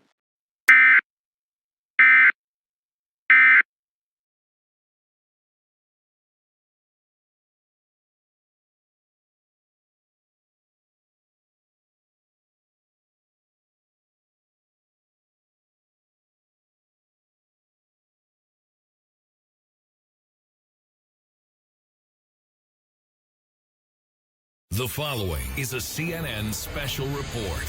The following is a CNN special report.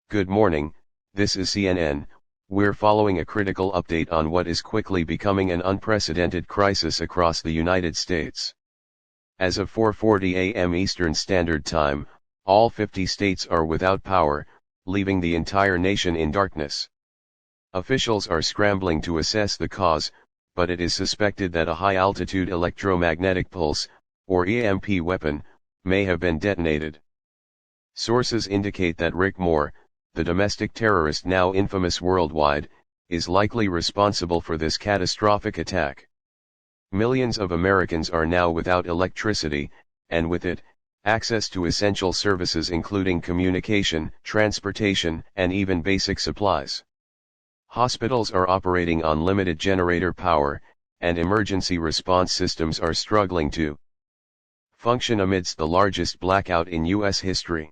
Good morning, this is CNN. We're following a critical update on what is quickly becoming an unprecedented crisis across the United States. As of 4:40 a.m. Eastern Standard Time, all 50 states are without power, leaving the entire nation in darkness. Officials are scrambling to assess the cause, but it is suspected that a high-altitude electromagnetic pulse, or EMP weapon, may have been detonated. Sources indicate that Rick Moore, the domestic terrorist now infamous worldwide, is likely responsible for this catastrophic attack. Millions of Americans are now without electricity, and with it, access to essential services including communication, transportation, and even basic supplies. Hospitals are operating on limited generator power, and emergency response systems are struggling to function amidst the largest blackout in U.S. history.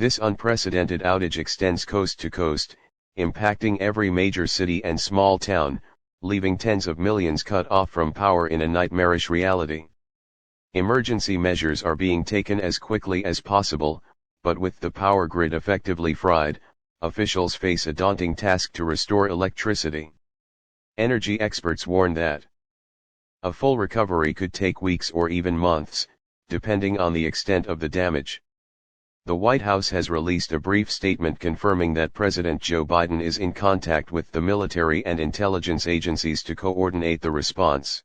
This unprecedented outage extends coast to coast, impacting every major city and small town, leaving tens of millions cut off from power in a nightmarish reality. Emergency measures are being taken as quickly as possible, but with the power grid effectively fried, officials face a daunting task to restore electricity. Energy experts warn that a full recovery could take weeks or even months, depending on the extent of the damage. The White House has released a brief statement confirming that President Joe Biden is in contact with the military and intelligence agencies to coordinate the response.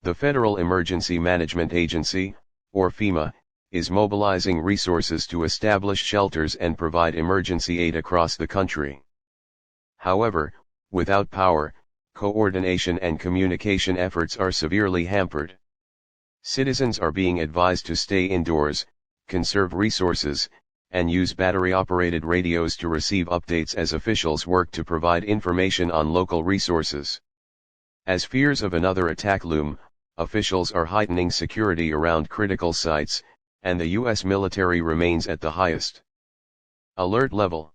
The Federal Emergency Management Agency, or FEMA, is mobilizing resources to establish shelters and provide emergency aid across the country. However, without power, coordination and communication efforts are severely hampered. Citizens are being advised to stay indoors, conserve resources, and use battery-operated radios to receive updates as officials work to provide information on local resources. As fears of another attack loom, officials are heightening security around critical sites, and the U.S. military remains at the highest alert level.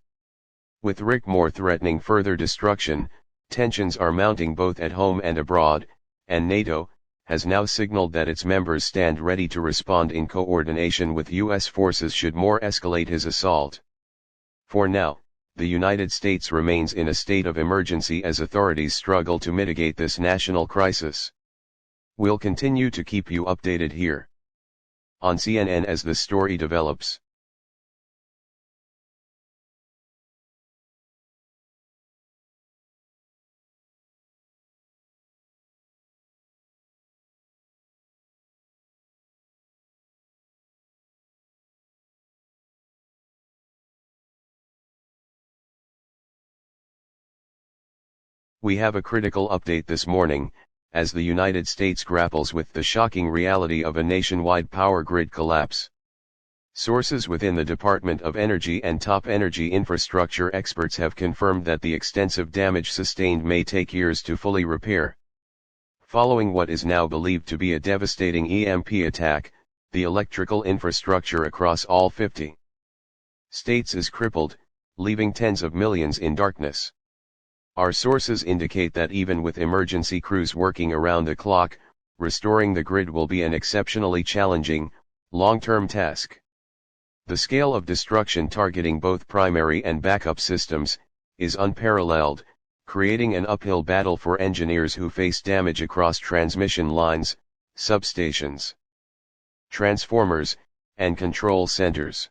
With Rick Moore threatening further destruction, tensions are mounting both at home and abroad, and NATO has now signaled that its members stand ready to respond in coordination with U.S. forces should Moore escalate his assault. For now, the United States remains in a state of emergency as authorities struggle to mitigate this national crisis. We'll continue to keep you updated here on CNN as the story develops. We have a critical update this morning, as the United States grapples with the shocking reality of a nationwide power grid collapse. Sources within the Department of Energy and top energy infrastructure experts have confirmed that the extensive damage sustained may take years to fully repair. Following what is now believed to be a devastating EMP attack, the electrical infrastructure across all 50 states is crippled, leaving tens of millions in darkness. Our sources indicate that even with emergency crews working around the clock, restoring the grid will be an exceptionally challenging, long-term task. The scale of destruction targeting both primary and backup systems is unparalleled, creating an uphill battle for engineers who face damage across transmission lines, substations, transformers, and control centers.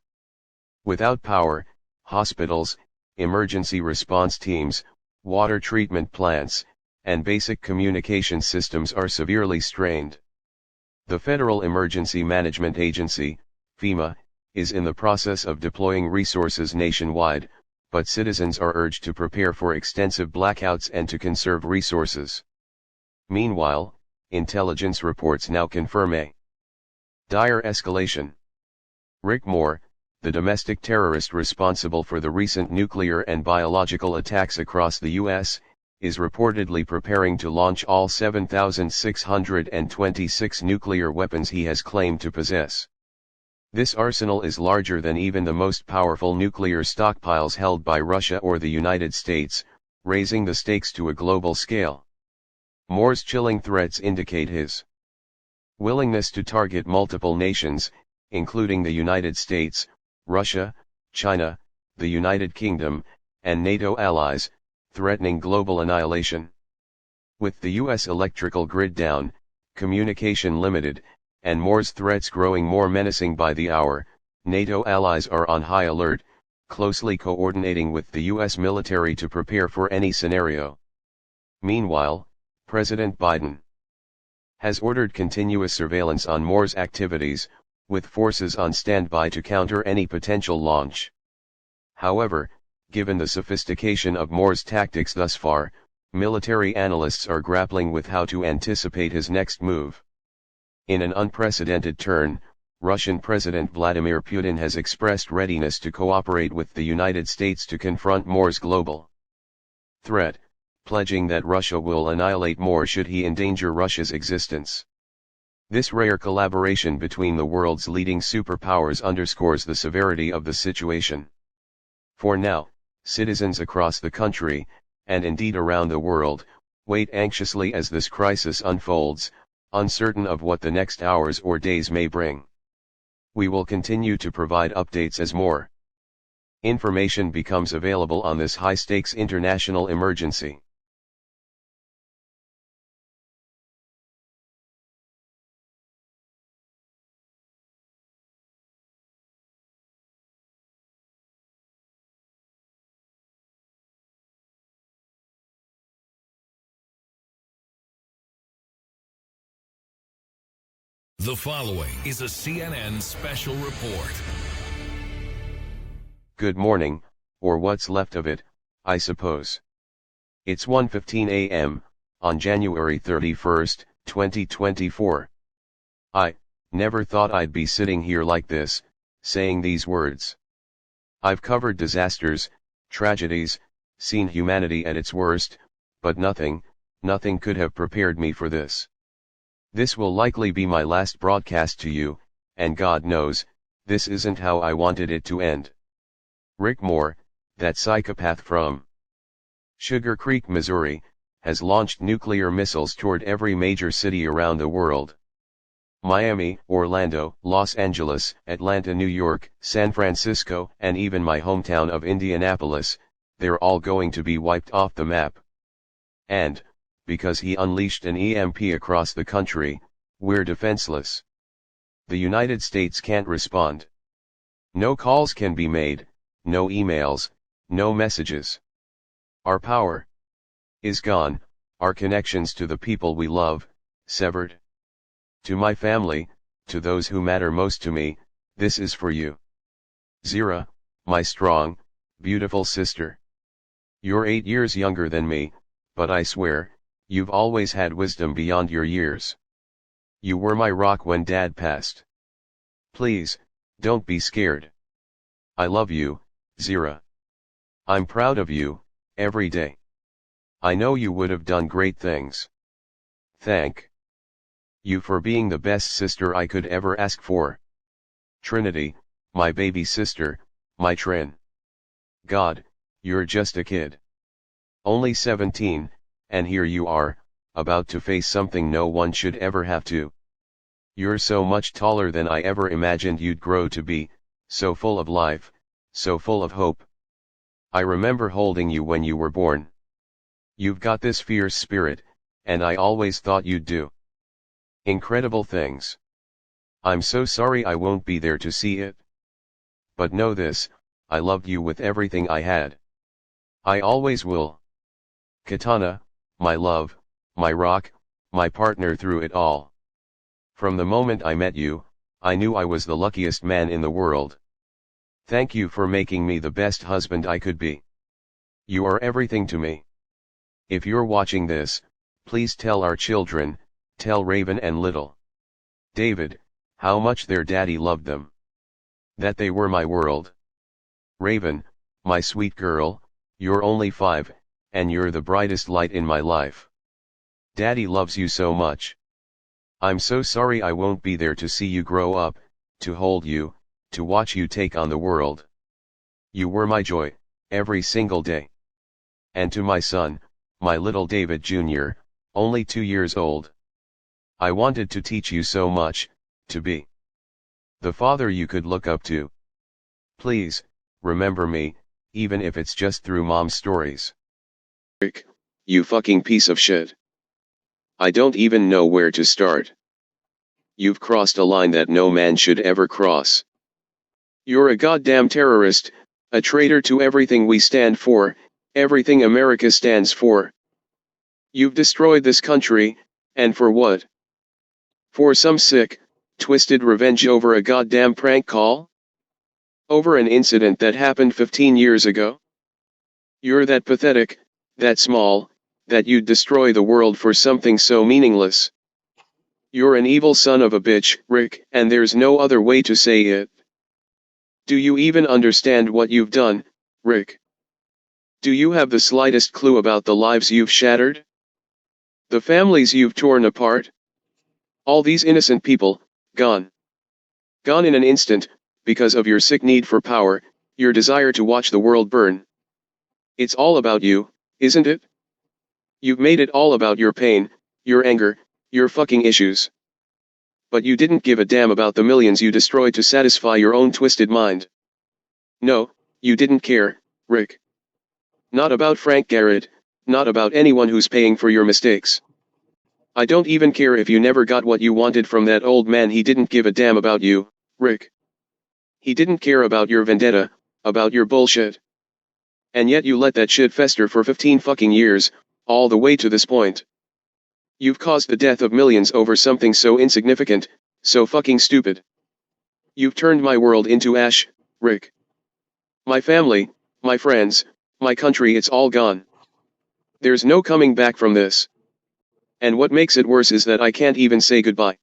Without power, hospitals, emergency response teams, water treatment plants, and basic communication systems are severely strained. The Federal Emergency Management Agency, FEMA, is in the process of deploying resources nationwide, but citizens are urged to prepare for extensive blackouts and to conserve resources. Meanwhile, intelligence reports now confirm a dire escalation. Rick Moore, the domestic terrorist responsible for the recent nuclear and biological attacks across the U.S., is reportedly preparing to launch all 7,626 nuclear weapons he has claimed to possess. This arsenal is larger than even the most powerful nuclear stockpiles held by Russia or the United States, raising the stakes to a global scale. Moore's chilling threats indicate his willingness to target multiple nations, including the United States, Russia, China, the United Kingdom, and NATO allies, threatening global annihilation. With the U.S. electrical grid down, communication limited, and Moore's threats growing more menacing by the hour, NATO allies are on high alert, closely coordinating with the U.S. military to prepare for any scenario. Meanwhile, President Biden has ordered continuous surveillance on Moore's activities, with forces on standby to counter any potential launch. However, given the sophistication of Moore's tactics thus far, military analysts are grappling with how to anticipate his next move. In an unprecedented turn, Russian President Vladimir Putin has expressed readiness to cooperate with the United States to confront Moore's global threat, pledging that Russia will annihilate Moore should he endanger Russia's existence. This rare collaboration between the world's leading superpowers underscores the severity of the situation. For now, citizens across the country, and indeed around the world, wait anxiously as this crisis unfolds, uncertain of what the next hours or days may bring. We will continue to provide updates as more information becomes available on this high-stakes international emergency. The following is a CNN special report. Good morning, or what's left of it, I suppose. It's 1:15 a.m., on January 31st, 2024. I never thought I'd be sitting here like this, saying these words. I've covered disasters, tragedies, seen humanity at its worst, but nothing could have prepared me for this. This will likely be my last broadcast to you, and God knows, this isn't how I wanted it to end. Rick Moore, that psychopath from Sugar Creek, Missouri, has launched nuclear missiles toward every major city around the world. Miami, Orlando, Los Angeles, Atlanta, New York, San Francisco, and even my hometown of Indianapolis, they're all going to be wiped off the map. And, because he unleashed an EMP across the country, we're defenseless. The United States can't respond. No calls can be made, no emails, no messages. Our power is gone, our connections to the people we love, severed. To my family, to those who matter most to me, this is for you. Zira, my strong, beautiful sister. You're 8 years younger than me, but I swear, you've always had wisdom beyond your years. You were my rock when Dad passed. Please, don't be scared. I love you, Zira. I'm proud of you, every day. I know you would have done great things. Thank you for being the best sister I could ever ask for. Trinity, my baby sister, my Trin. God, you're just a kid. Only 17, and here you are, about to face something no one should ever have to. You're so much taller than I ever imagined you'd grow to be, so full of life, so full of hope. I remember holding you when you were born. You've got this fierce spirit, and I always thought you'd do incredible things. I'm so sorry I won't be there to see it. But know this, I loved you with everything I had. I always will. Katana, my love, my rock, my partner through it all. From the moment I met you, I knew I was the luckiest man in the world. Thank you for making me the best husband I could be. You are everything to me. If you're watching this, please tell our children, tell Raven and little David, how much their daddy loved them. That they were my world. Raven, my sweet girl, you're only 5, and you're the brightest light in my life. Daddy loves you so much. I'm so sorry I won't be there to see you grow up, to hold you, to watch you take on the world. You were my joy, every single day. And to my son, my little David Jr., only 2 years old. I wanted to teach you so much, to be the father you could look up to. Please, remember me, even if it's just through Mom's stories. Rick, you fucking piece of shit. I don't even know where to start. You've crossed a line that no man should ever cross. You're a goddamn terrorist, a traitor to everything we stand for, everything America stands for. You've destroyed this country, and for what? For some sick, twisted revenge over a goddamn prank call? Over an incident that happened 15 years ago? You're that pathetic, that small, that you'd destroy the world for something so meaningless. You're an evil son of a bitch, Rick, and there's no other way to say it. Do you even understand what you've done, Rick? Do you have the slightest clue about the lives you've shattered? The families you've torn apart? All these innocent people, gone. Gone in an instant, because of your sick need for power, your desire to watch the world burn. It's all about you, isn't it? You've made it all about your pain, your anger, your fucking issues. But you didn't give a damn about the millions you destroyed to satisfy your own twisted mind. No, you didn't care, Rick. Not about Frank Garrett, not about anyone who's paying for your mistakes. I don't even care if you never got what you wanted from that old man. He didn't give a damn about you, Rick. He didn't care about your vendetta, about your bullshit. And yet you let that shit fester for 15 fucking years, all the way to this point. You've caused the death of millions over something so insignificant, so fucking stupid. You've turned my world into ash, Rick. My family, my friends, my country, it's all gone. There's no coming back from this. And what makes it worse is that I can't even say goodbye.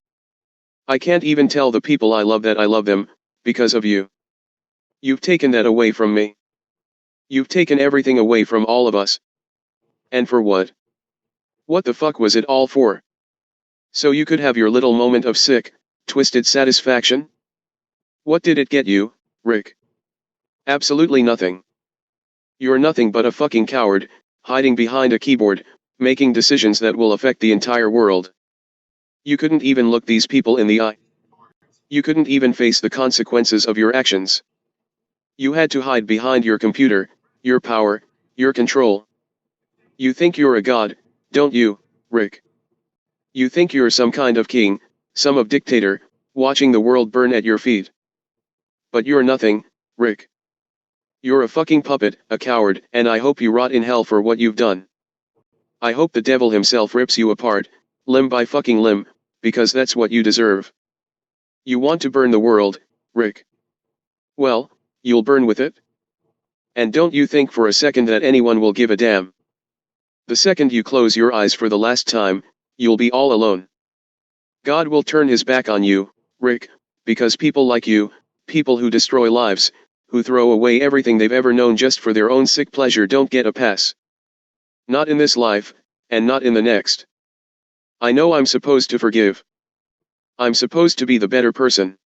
I can't even tell the people I love that I love them, because of you. You've taken that away from me. You've taken everything away from all of us. And for what? What the fuck was it all for? So you could have your little moment of sick, twisted satisfaction? What did it get you, Rick? Absolutely nothing. You're nothing but a fucking coward, hiding behind a keyboard, making decisions that will affect the entire world. You couldn't even look these people in the eye. You couldn't even face the consequences of your actions. You had to hide behind your computer, your power, your control. You think you're a god, don't you, Rick? You think you're some kind of king, some of dictator, watching the world burn at your feet. But you're nothing, Rick. You're a fucking puppet, a coward, and I hope you rot in hell for what you've done. I hope the devil himself rips you apart, limb by fucking limb, because that's what you deserve. You want to burn the world, Rick? Well, you'll burn with it. And don't you think for a second that anyone will give a damn. The second you close your eyes for the last time, you'll be all alone. God will turn his back on you, Rick, because people like you, people who destroy lives, who throw away everything they've ever known just for their own sick pleasure, don't get a pass. Not in this life, and not in the next. I know I'm supposed to forgive. I'm supposed to be the better person.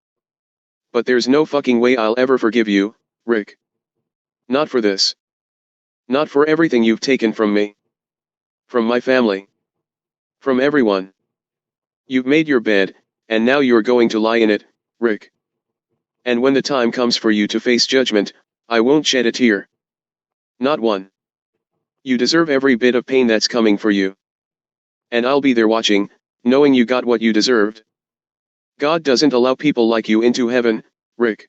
But there's no fucking way I'll ever forgive you, Rick. Not for this. Not for everything you've taken from me. From my family. From everyone. You've made your bed, and now you're going to lie in it, Rick. And when the time comes for you to face judgment, I won't shed a tear. Not one. You deserve every bit of pain that's coming for you. And I'll be there watching, knowing you got what you deserved. God doesn't allow people like you into heaven, Rick.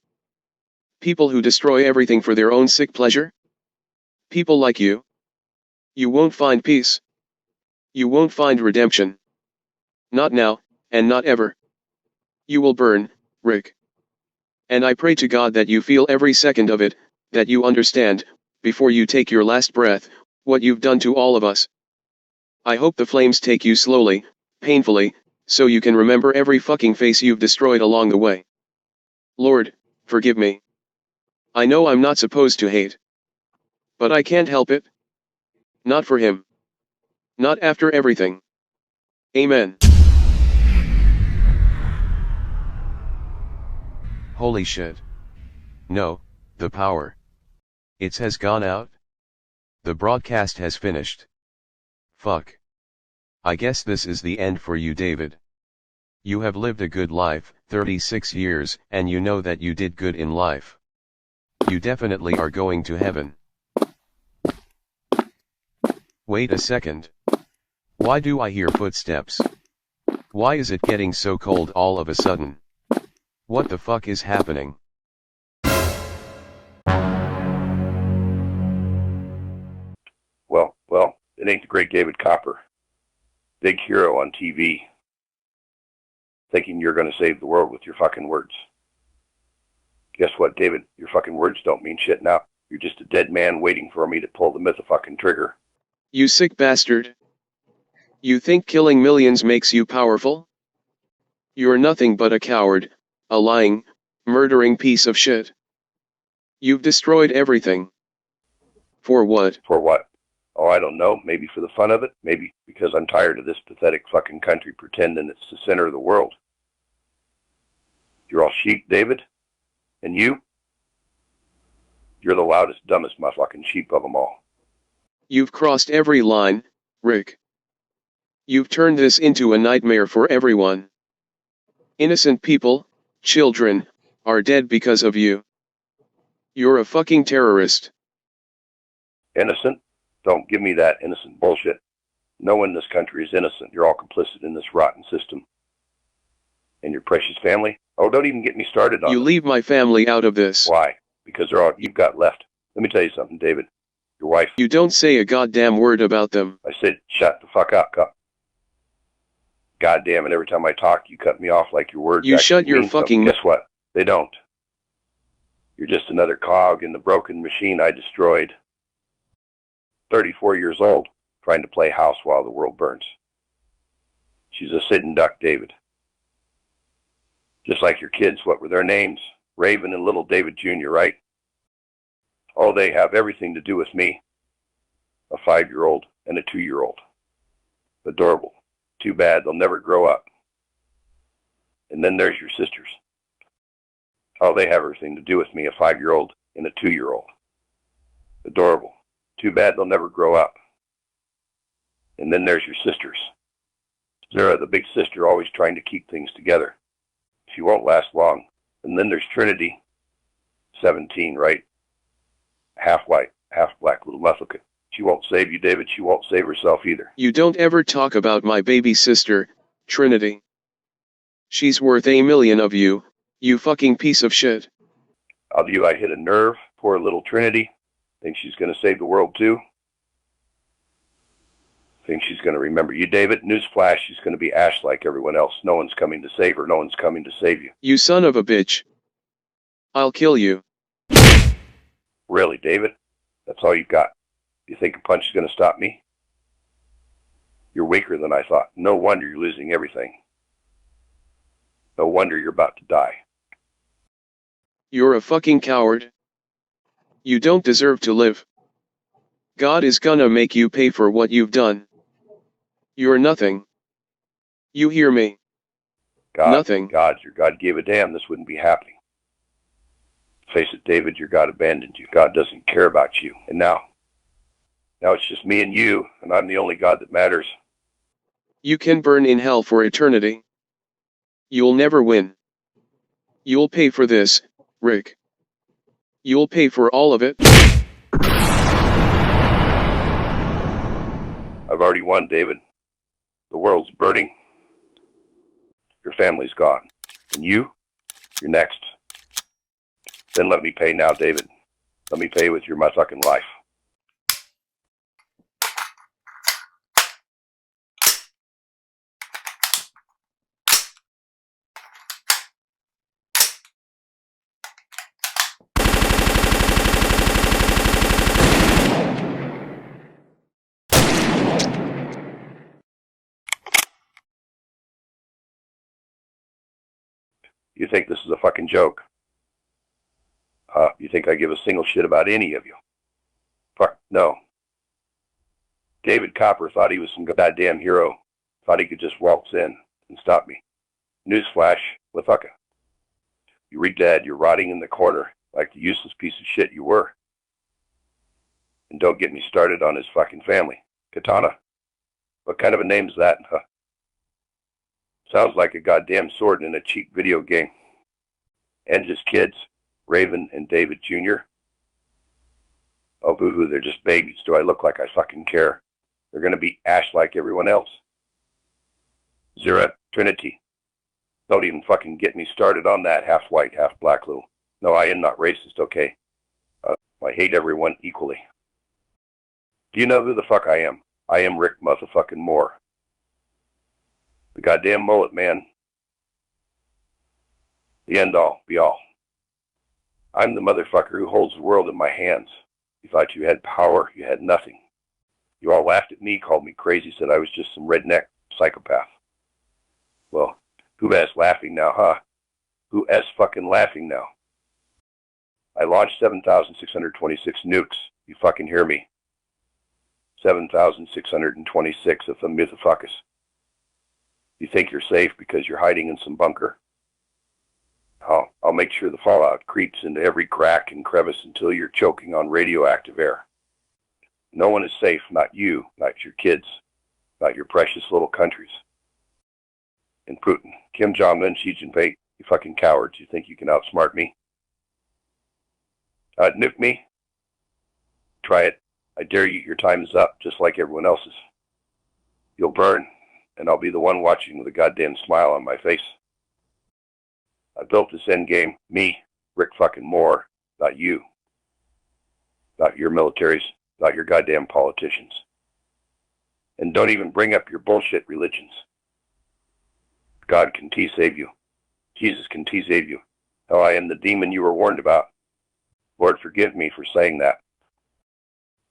People who destroy everything for their own sick pleasure? People like you. You won't find peace. You won't find redemption. Not now, and not ever. You will burn, Rick. And I pray to God that you feel every second of it, that you understand, before you take your last breath, what you've done to all of us. I hope the flames take you slowly, painfully, so you can remember every fucking face you've destroyed along the way. Lord, forgive me. I know I'm not supposed to hate. But I can't help it. Not for him. Not after everything. Amen. Holy shit. No, the power. It has gone out? The broadcast has finished. Fuck. I guess this is the end for you, David. You have lived a good life, 36 years, and you know that you did good in life. You definitely are going to heaven. Wait a second. Why do I hear footsteps? Why is it getting so cold all of a sudden? What the fuck is happening? Well, it ain't the great David Copper. Big hero on TV. Thinking you're gonna save the world with your fucking words. Guess what, David? Your fucking words don't mean shit now. You're just a dead man waiting for me to pull the motherfucking trigger. You sick bastard. You think killing millions makes you powerful? You're nothing but a coward, a lying, murdering piece of shit. You've destroyed everything. For what? For what? Oh, I don't know. Maybe for the fun of it. Maybe because I'm tired of this pathetic fucking country pretending it's the center of the world. You're all sheep, David? And you? You're the loudest, dumbest motherfucking sheep of them all. You've crossed every line, Rick. You've turned this into a nightmare for everyone. Innocent people, children, are dead because of you. You're a fucking terrorist. Innocent? Don't give me that innocent bullshit. No one in this country is innocent. You're all complicit in this rotten system. And your precious family? Oh, don't even get me started on You them. leave my family out of this. Why? Because they're all you've got left. Let me tell you something, David. Your wife. You don't say a goddamn word about them. I said, shut the fuck up, God damn it, every time I talk, you cut me off like your words You actually shut your mean something. fucking Guess what? They don't. You're just another cog in the broken machine I destroyed. 34 years old, trying to play house while the world burns. She's a sitting duck, David. Just like your kids, what were their names? Raven and little David Jr., right? Oh, they have everything to do with me. A 5-year-old and a 2-year-old. Adorable. Too bad they'll never grow up. And then there's your sisters. Oh, they have everything to do with me, a 5-year-old and a 2-year-old. Adorable. Too bad they'll never grow up. And then there's your sisters. Zara, the big sister, always trying to keep things together. She won't last long. And then there's Trinity. 17, right? Half white, half black little mufflicate. She won't save you, David. She won't save herself either. You don't ever talk about my baby sister, Trinity. She's worth $1 million of you, you fucking piece of shit. I'll do you, I hit a nerve. Poor little Trinity. Think she's going to save the world too? Think she's going to remember you, David? Newsflash, she's going to be ash like everyone else. No one's coming to save her. No one's coming to save you. You son of a bitch. I'll kill you. Really, David? That's all you've got? You think a punch is going to stop me? You're weaker than I thought. No wonder you're losing everything. No wonder you're about to die. You're a fucking coward. You don't deserve to live. God is gonna make you pay for what you've done. You're nothing. You hear me? Nothing. God, your God gave a damn this wouldn't be happening. Face it, David, your God abandoned you. God doesn't care about you. And now it's just me and you, and I'm the only God that matters. You can burn in hell for eternity. You'll never win. You'll pay for this, Rick. You'll pay for all of it. I've already won, David. The world's burning. Your family's gone. And you're next. Then let me pay now, David. Let me pay with your motherfucking life. You think this is a fucking joke? You think I give a single shit about any of you? Fuck, no. David Copper thought he was some goddamn hero. Thought he could just waltz in and stop me. Newsflash, Lafaka. You're dead. You're rotting in the corner like the useless piece of shit you were. And don't get me started on his fucking family. Katana. What kind of a name's that, huh? Sounds like a goddamn sword in a cheap video game. And his kids, Raven and David Jr. Oh, boo-hoo, they're just babies. Do I look like I fucking care? They're gonna be ash like everyone else. Zira, Trinity. Don't even fucking get me started on that half white, half black little. No, I am not racist, okay? I hate everyone equally. Do you know who the fuck I am? I am Rick motherfucking Moore. The goddamn mullet, man. The end all, be all. I'm the motherfucker who holds the world in my hands. You thought you had power, you had nothing. You all laughed at me, called me crazy, said I was just some redneck psychopath. Well, who is laughing now, huh? Who is fucking laughing now? I launched 7,626 nukes. You fucking hear me? 7,626 of them motherfuckers. You think you're safe because you're hiding in some bunker? I'll make sure the fallout creeps into every crack and crevice until you're choking on radioactive air. No one is safe, not you, not your kids, not your precious little countries. And Putin, Kim Jong-un, Xi Jinping, you fucking cowards, you think you can outsmart me? Nuke me? Try it. I dare you, your time is up, just like everyone else's. You'll burn, and I'll be the one watching with a goddamn smile on my face. I built this endgame, me, Rick fucking Moore, not you. Not your militaries, not your goddamn politicians. And don't even bring up your bullshit religions. God can save you. Jesus can save you. Hell, I am the demon you were warned about. Lord, forgive me for saying that.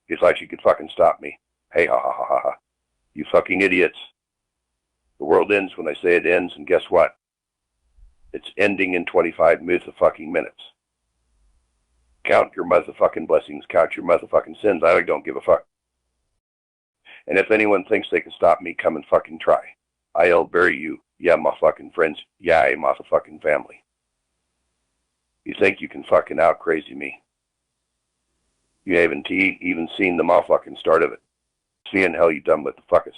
You thought you could fucking stop me. Hey, ha ha ha ha ha. You fucking idiots. The world ends when I say it ends, and guess what? It's ending in 25 motherfucking minutes. Count your motherfucking blessings, count your motherfucking sins. I don't give a fuck. And if anyone thinks they can stop me, come and fucking try. I'll bury you. Yeah, my fucking friends. Yeah, my fucking family. You think you can fucking out crazy me? You haven't even seen the motherfucking start of it. See in hell you dumb with the fuckers.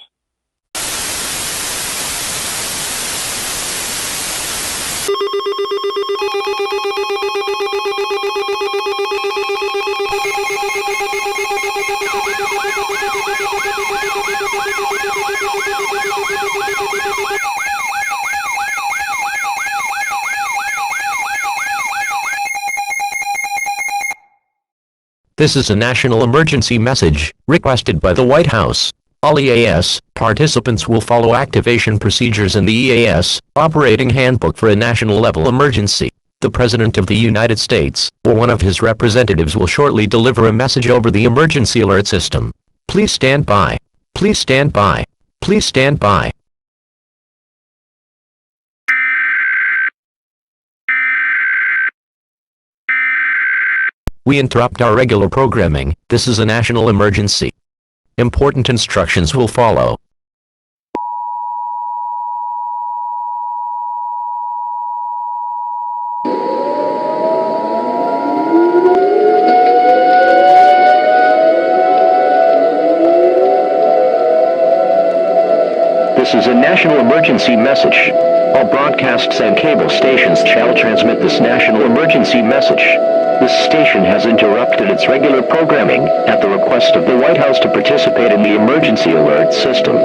This is a national emergency message, requested by the White House. All EAS participants will follow activation procedures in the EAS Operating Handbook for a national-level emergency. The President of the United States, or one of his representatives, will shortly deliver a message over the emergency alert system. Please stand by. Please stand by. Please stand by. We interrupt our regular programming. This is a national emergency. Important instructions will follow. This is a national emergency message. All broadcasts and cable stations shall transmit this national emergency message. This station has interrupted its regular programming at the request of the White House to participate in the emergency alert system.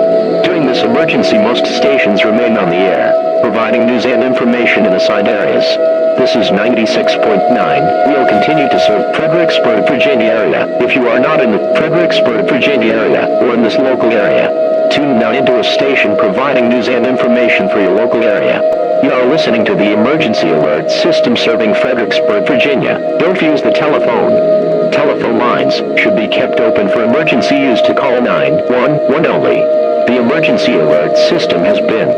During this emergency, most stations remain on the air, providing news and information in assigned areas. This is 96.9. We'll continue to serve Fredericksburg, Virginia area. If you are not in the Fredericksburg, Virginia area, or in this local area, tune now into a station providing news and information for your local area. You are listening to the emergency alert system serving Fredericksburg, Virginia. Don't use the telephone. Telephone lines should be kept open for emergency use to call 911 only. The emergency alert system has been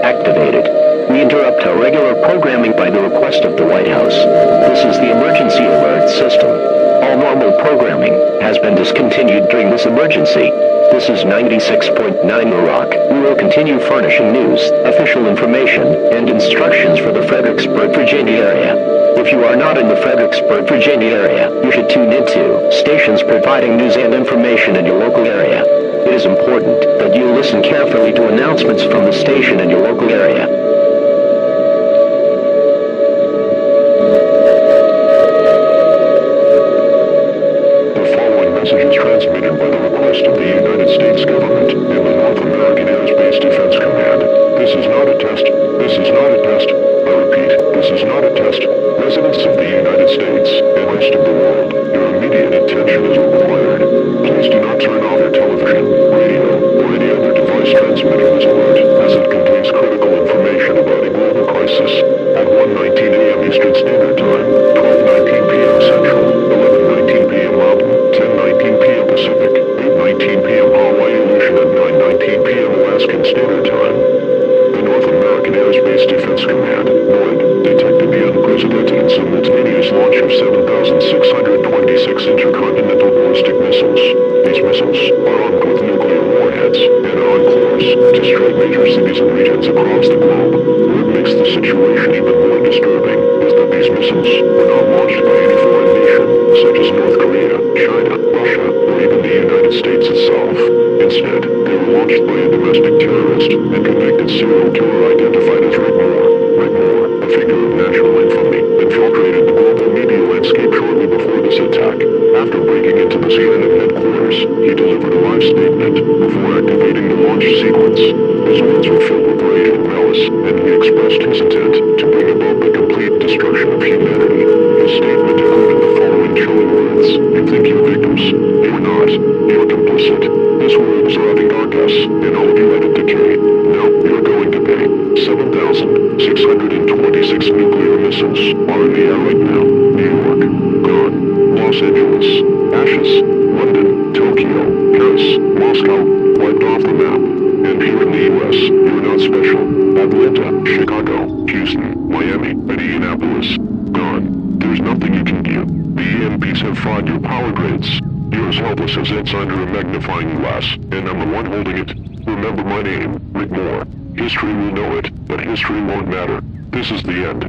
activated. We interrupt our regular programming by the request of the White House. This is the emergency alert system. All normal programming has been discontinued during this emergency. This is 96.9 The Rock. We will continue furnishing news, official information, and instructions for the Fredericksburg, Virginia area. If you are not in the Fredericksburg, Virginia area, you should tune into stations providing news and information in your local area. It is important that you listen carefully to announcements from the station in your local area. Message is transmitted by the request of the United States government and the North American Aerospace Defense Command. This is not a test. This is not a test. I repeat, this is not a test. Residents of the United States and rest of the world, your immediate attention is required. Please do not turn off your television, radio, or any other device transmitting this alert, as it contains critical information about a global crisis. At 1:19 a.m. Eastern Standard Time, 12:19 p.m. Central, 11:19 p.m. Mountain, 10:19 p.m. Pacific, 8:19 p.m. Hawaii Aleutian, and 9:19 p.m. Alaskan Standard Time. The North American Aerospace Defense Command, NORAD, detected the unprecedented and simultaneous launch of 7,626 intercontinental ballistic ballistic missiles. These missiles are armed with nuclear warheads and are on course to strike major cities and regions across the globe. What makes the situation even more disturbing is that these missiles were not launched by any foreign nation, such as North Korea, China, Russia, or even the United States itself. Instead, they were launched by a domestic terrorist and convicted serial killer identified as Rick Moore. Rick Moore, a figure of national infamy, infiltrated the global media landscape shortly before this attack. After breaking into the CNN headquarters, he delivered a live statement before activating the launch sequence. His words were filled with rage and malice, and he expressed his intent to bring about the complete destruction of humanity. His statement included the following chilling words: "You think you're victims? You're not. You're complicit. This world is routing our guests, and all of you headed decay. Now you're going to pay." 7,626 nuclear missiles are in the air right now. New York, gone. Los Angeles, ashes. London, Tokyo, Paris, Moscow, wiped off the map. And here in the U.S., you're not special. Atlanta, Chicago, Houston, Miami, Indianapolis, gone. There's nothing you can give. The EMPs have fried your power grids. You're as helpless as Eds under a magnifying glass, and I'm the one holding it. Remember my name, Rick Moore. History will know it, but history won't matter. This is the end.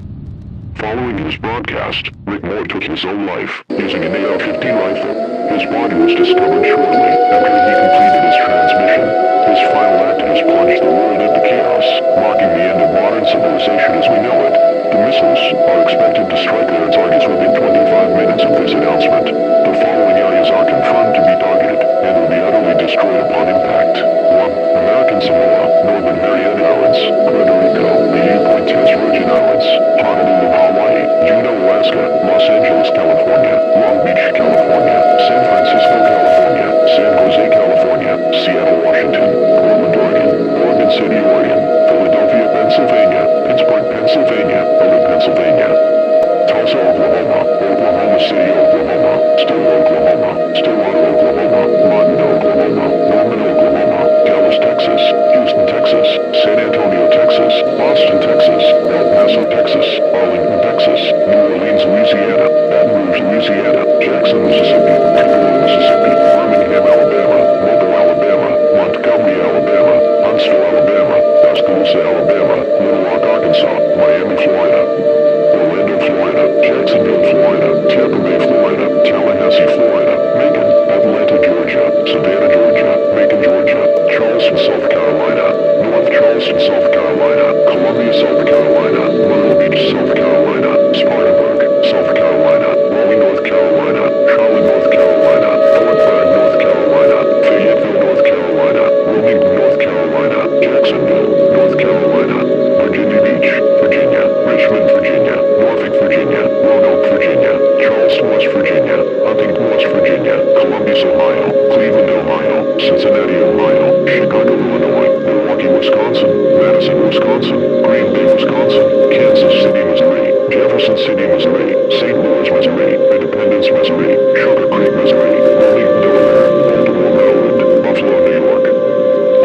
Following his broadcast, Rick Moore took his own life using an AR-15 rifle. His body was discovered shortly after he completed his transmission. His final act has plunged the world into chaos, marking the end of modern civilization as we know it. The missiles are expected to strike their targets within 25 minutes of this announcement. The following areas are confirmed to be targeted and will be utterly destroyed upon impact. 1. American Samoa, Northern Mariana Islands, Puerto Rico, the Point Test Virgin Islands, Honolulu, Hawaii, Juneau, Alaska, Los Angeles, California, Long Beach, California, San Francisco, California, San Jose, California, Seattle, Washington, Portland, Oregon, Oregon City, Oregon, Philadelphia, Pennsylvania, Pittsburgh, Pennsylvania, Pennsylvania, Tulsa, Oklahoma, Oklahoma City, Oklahoma, Stillwater, Oklahoma, Stillwater, Oklahoma, Martin, Oklahoma, Norman, Oklahoma, Dallas, Texas, Houston, Texas, San Antonio, Texas, Austin, Texas, El Paso, Texas, Arlington, Texas, New Orleans, Louisiana, Baton Rouge, Louisiana, Jackson, Mississippi, Tupelo, Mississippi, Birmingham, Alabama, Mobile, Alabama, Montgomery, Alabama, Huntsville, Alabama, Tuscaloosa, Alabama, Little Rock, Arkansas, Miami, Florida, Orlando, Florida, Jacksonville, Florida, Tampa Bay, Florida, Tallahassee, Florida, Macon, Atlanta, Georgia, Savannah, Georgia, Macon, Georgia, Charleston, South Carolina, North Charleston, South Carolina, Columbia, South Carolina, Myrtle Beach, South Carolina, Spartanburg, South Carolina, Raleigh, North Carolina, Charlotte, North Carolina, Fort Bragg, North Carolina, Fayetteville, North Carolina, Wilmington, North Carolina, Jacksonville, North Carolina, Virginia Beach, Virginia, Richmond, Virginia, Norfolk, Virginia, Roanoke, Virginia, Charleston, West Virginia, Huntington, West Virginia, Columbus, Ohio, Cleveland, Ohio, Cincinnati, Ohio, Chicago, Illinois, Milwaukee, Wisconsin, Madison, Wisconsin, Green Bay, Wisconsin, Kansas City, Missouri, Jefferson City, Missouri, St. Louis, Missouri, Independence, Missouri, Sugar Creek, Missouri, Wilmington, Delaware, Baltimore, Maryland, Buffalo, New York,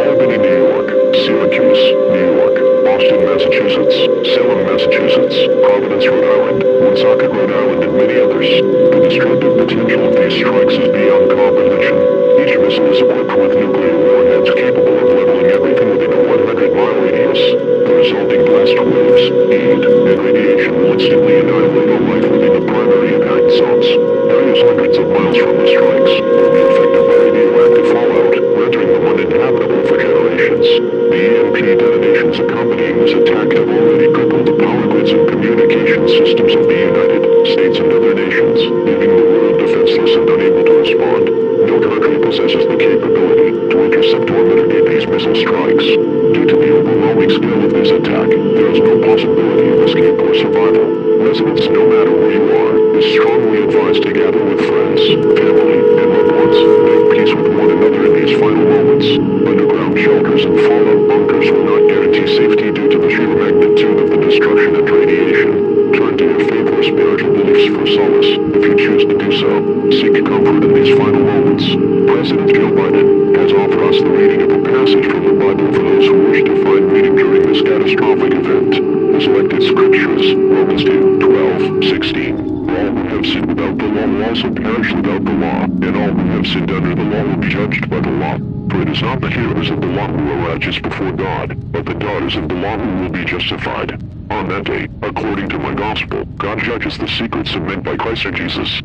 Albany, New York, Syracuse, New York, Boston, Massachusetts, Salem, Massachusetts, Providence, Rhode Island, Woonsocket, Rhode Island, and many others. The destructive potential of these strikes is beyond comprehension. Each missile is equipped with nuclear warheads capable of leveling everything within a 100-mile radius. The resulting blast waves, heat, and radiation will instantly annihilate all life within the primary impact zones. Areas hundreds of miles from the strikes will be affected by radioactive fallout, rendering them uninhabitable for generations. The EMP detonations accompanying this attack have already crippled the power grids and communication systems of the United States and other nations, leaving the world defenseless and unable to respond. No country possesses the capability to intercept or mitigate these missile strikes. Due to the overwhelming scale of this attack, there is no possibility of escape or survival. Residents, no matter where you are, is strongly advised to gather with friends, family, and loved ones, make peace with one another in these final moments. Underground shelters and fallout bunkers will not guarantee safety due to the sheer magnitude of the destruction and radiation. Turn to your faith or spiritual beliefs for solace, if you choose to do so. Seek comfort in these final moments. President Joe Biden has offered us the reading of a passage from the Bible for those who wish to find meaning during this catastrophic event. The selected scriptures, Romans 2:12, 16, All who have sinned without the law will also perish without the law, and all who have sinned under the law will be judged by the law. For it is not the hearers of the law who are righteous before God, but the daughters of the law who will be justified. On that day, according to my gospel, God judges the secrets of men by Christ Jesus.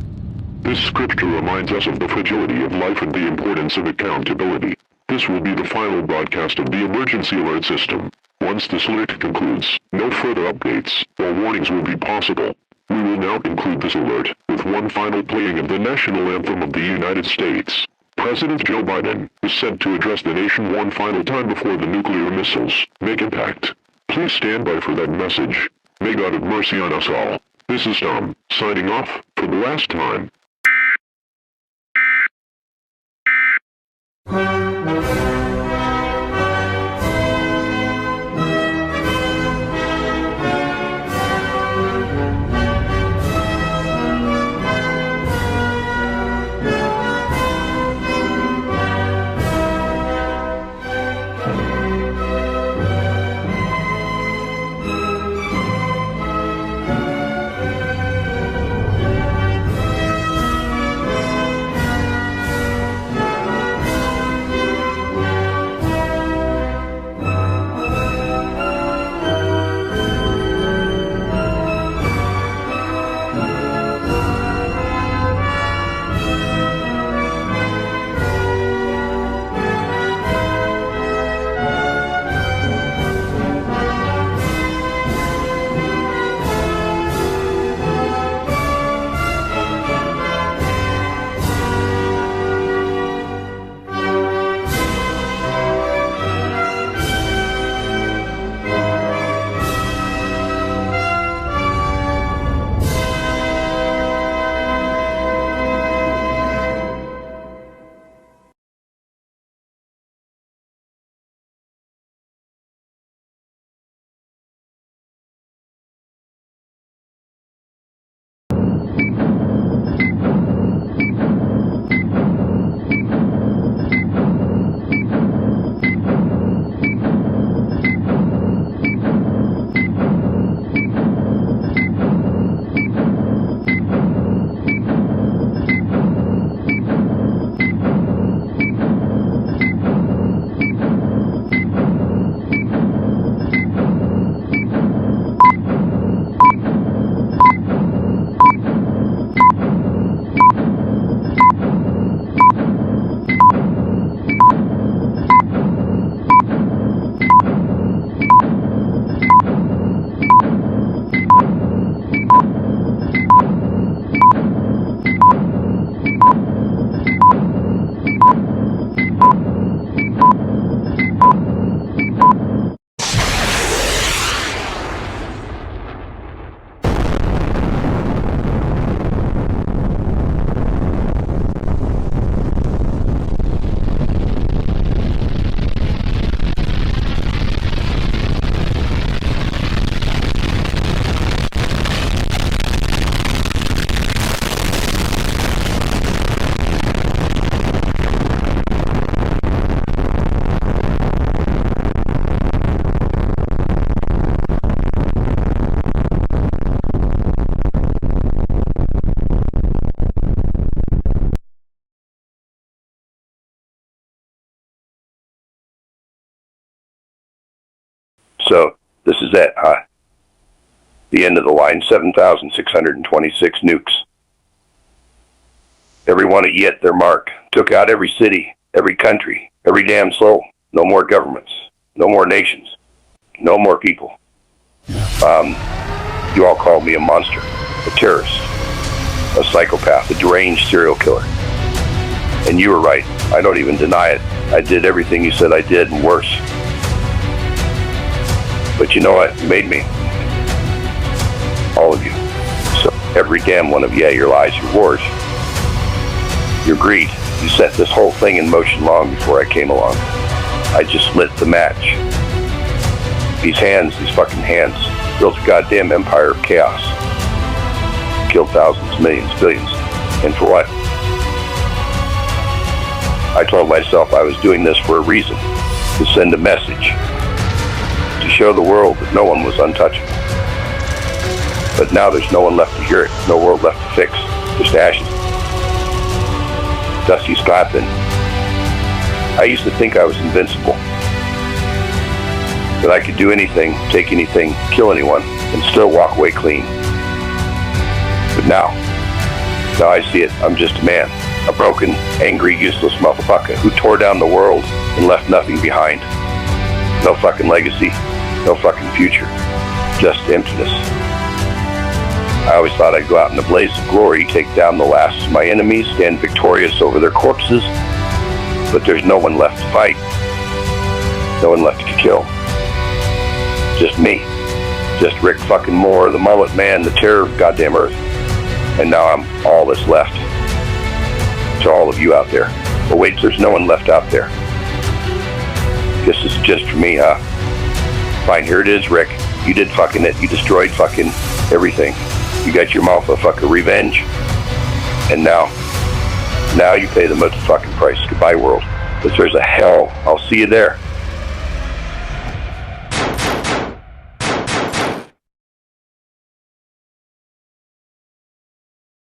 This scripture reminds us of the fragility of life and the importance of accountability. This will be the final broadcast of the emergency alert system. Once this alert concludes, no further updates or warnings will be possible. We will now conclude this alert with one final playing of the national anthem of the United States. President Joe Biden is set to address the nation one final time before the nuclear missiles make impact. Please stand by for that message. May God have mercy on us all. This is Tom, signing off for the last time. So, this is it, huh? The end of the line, 7,626 nukes. Every one of you hit their mark. Took out every city, every country, every damn soul. No more governments. No more nations. No more people. You all called me a monster, a terrorist, a psychopath, a deranged serial killer. And you were right. I don't even deny it. I did everything you said I did and worse. But you know what? You made me. All of you. So every damn one of you, your lies, your wars, your greed. You set this whole thing in motion long before I came along. I just lit the match. These hands, these fucking hands, built a goddamn empire of chaos. Killed thousands, millions, billions. And for what? I told myself I was doing this for a reason. To send a message. To show the world that no one was untouchable. But now there's no one left to hear it, no world left to fix, just ashes. Dusty Scotland. I used to think I was invincible. That I could do anything, take anything, kill anyone, and still walk away clean. But now I see it. I'm just a man. A broken, angry, useless motherfucker who tore down the world and left nothing behind. No fucking legacy. No fucking future. Just emptiness. I always thought I'd go out in a blaze of glory, take down the last of my enemies, stand victorious over their corpses. But there's no one left to fight. No one left to kill. Just me. Just Rick fucking Moore, the mullet man, the terror of goddamn earth. And now I'm all that's left. To all of you out there. But wait, there's no one left out there. This is just for me, huh? Fine, here it is, Rick. You did fucking it. You destroyed fucking everything. You got your motherfucker revenge. And now you pay the motherfucking price. Goodbye, world. If there's a hell, I'll see you there.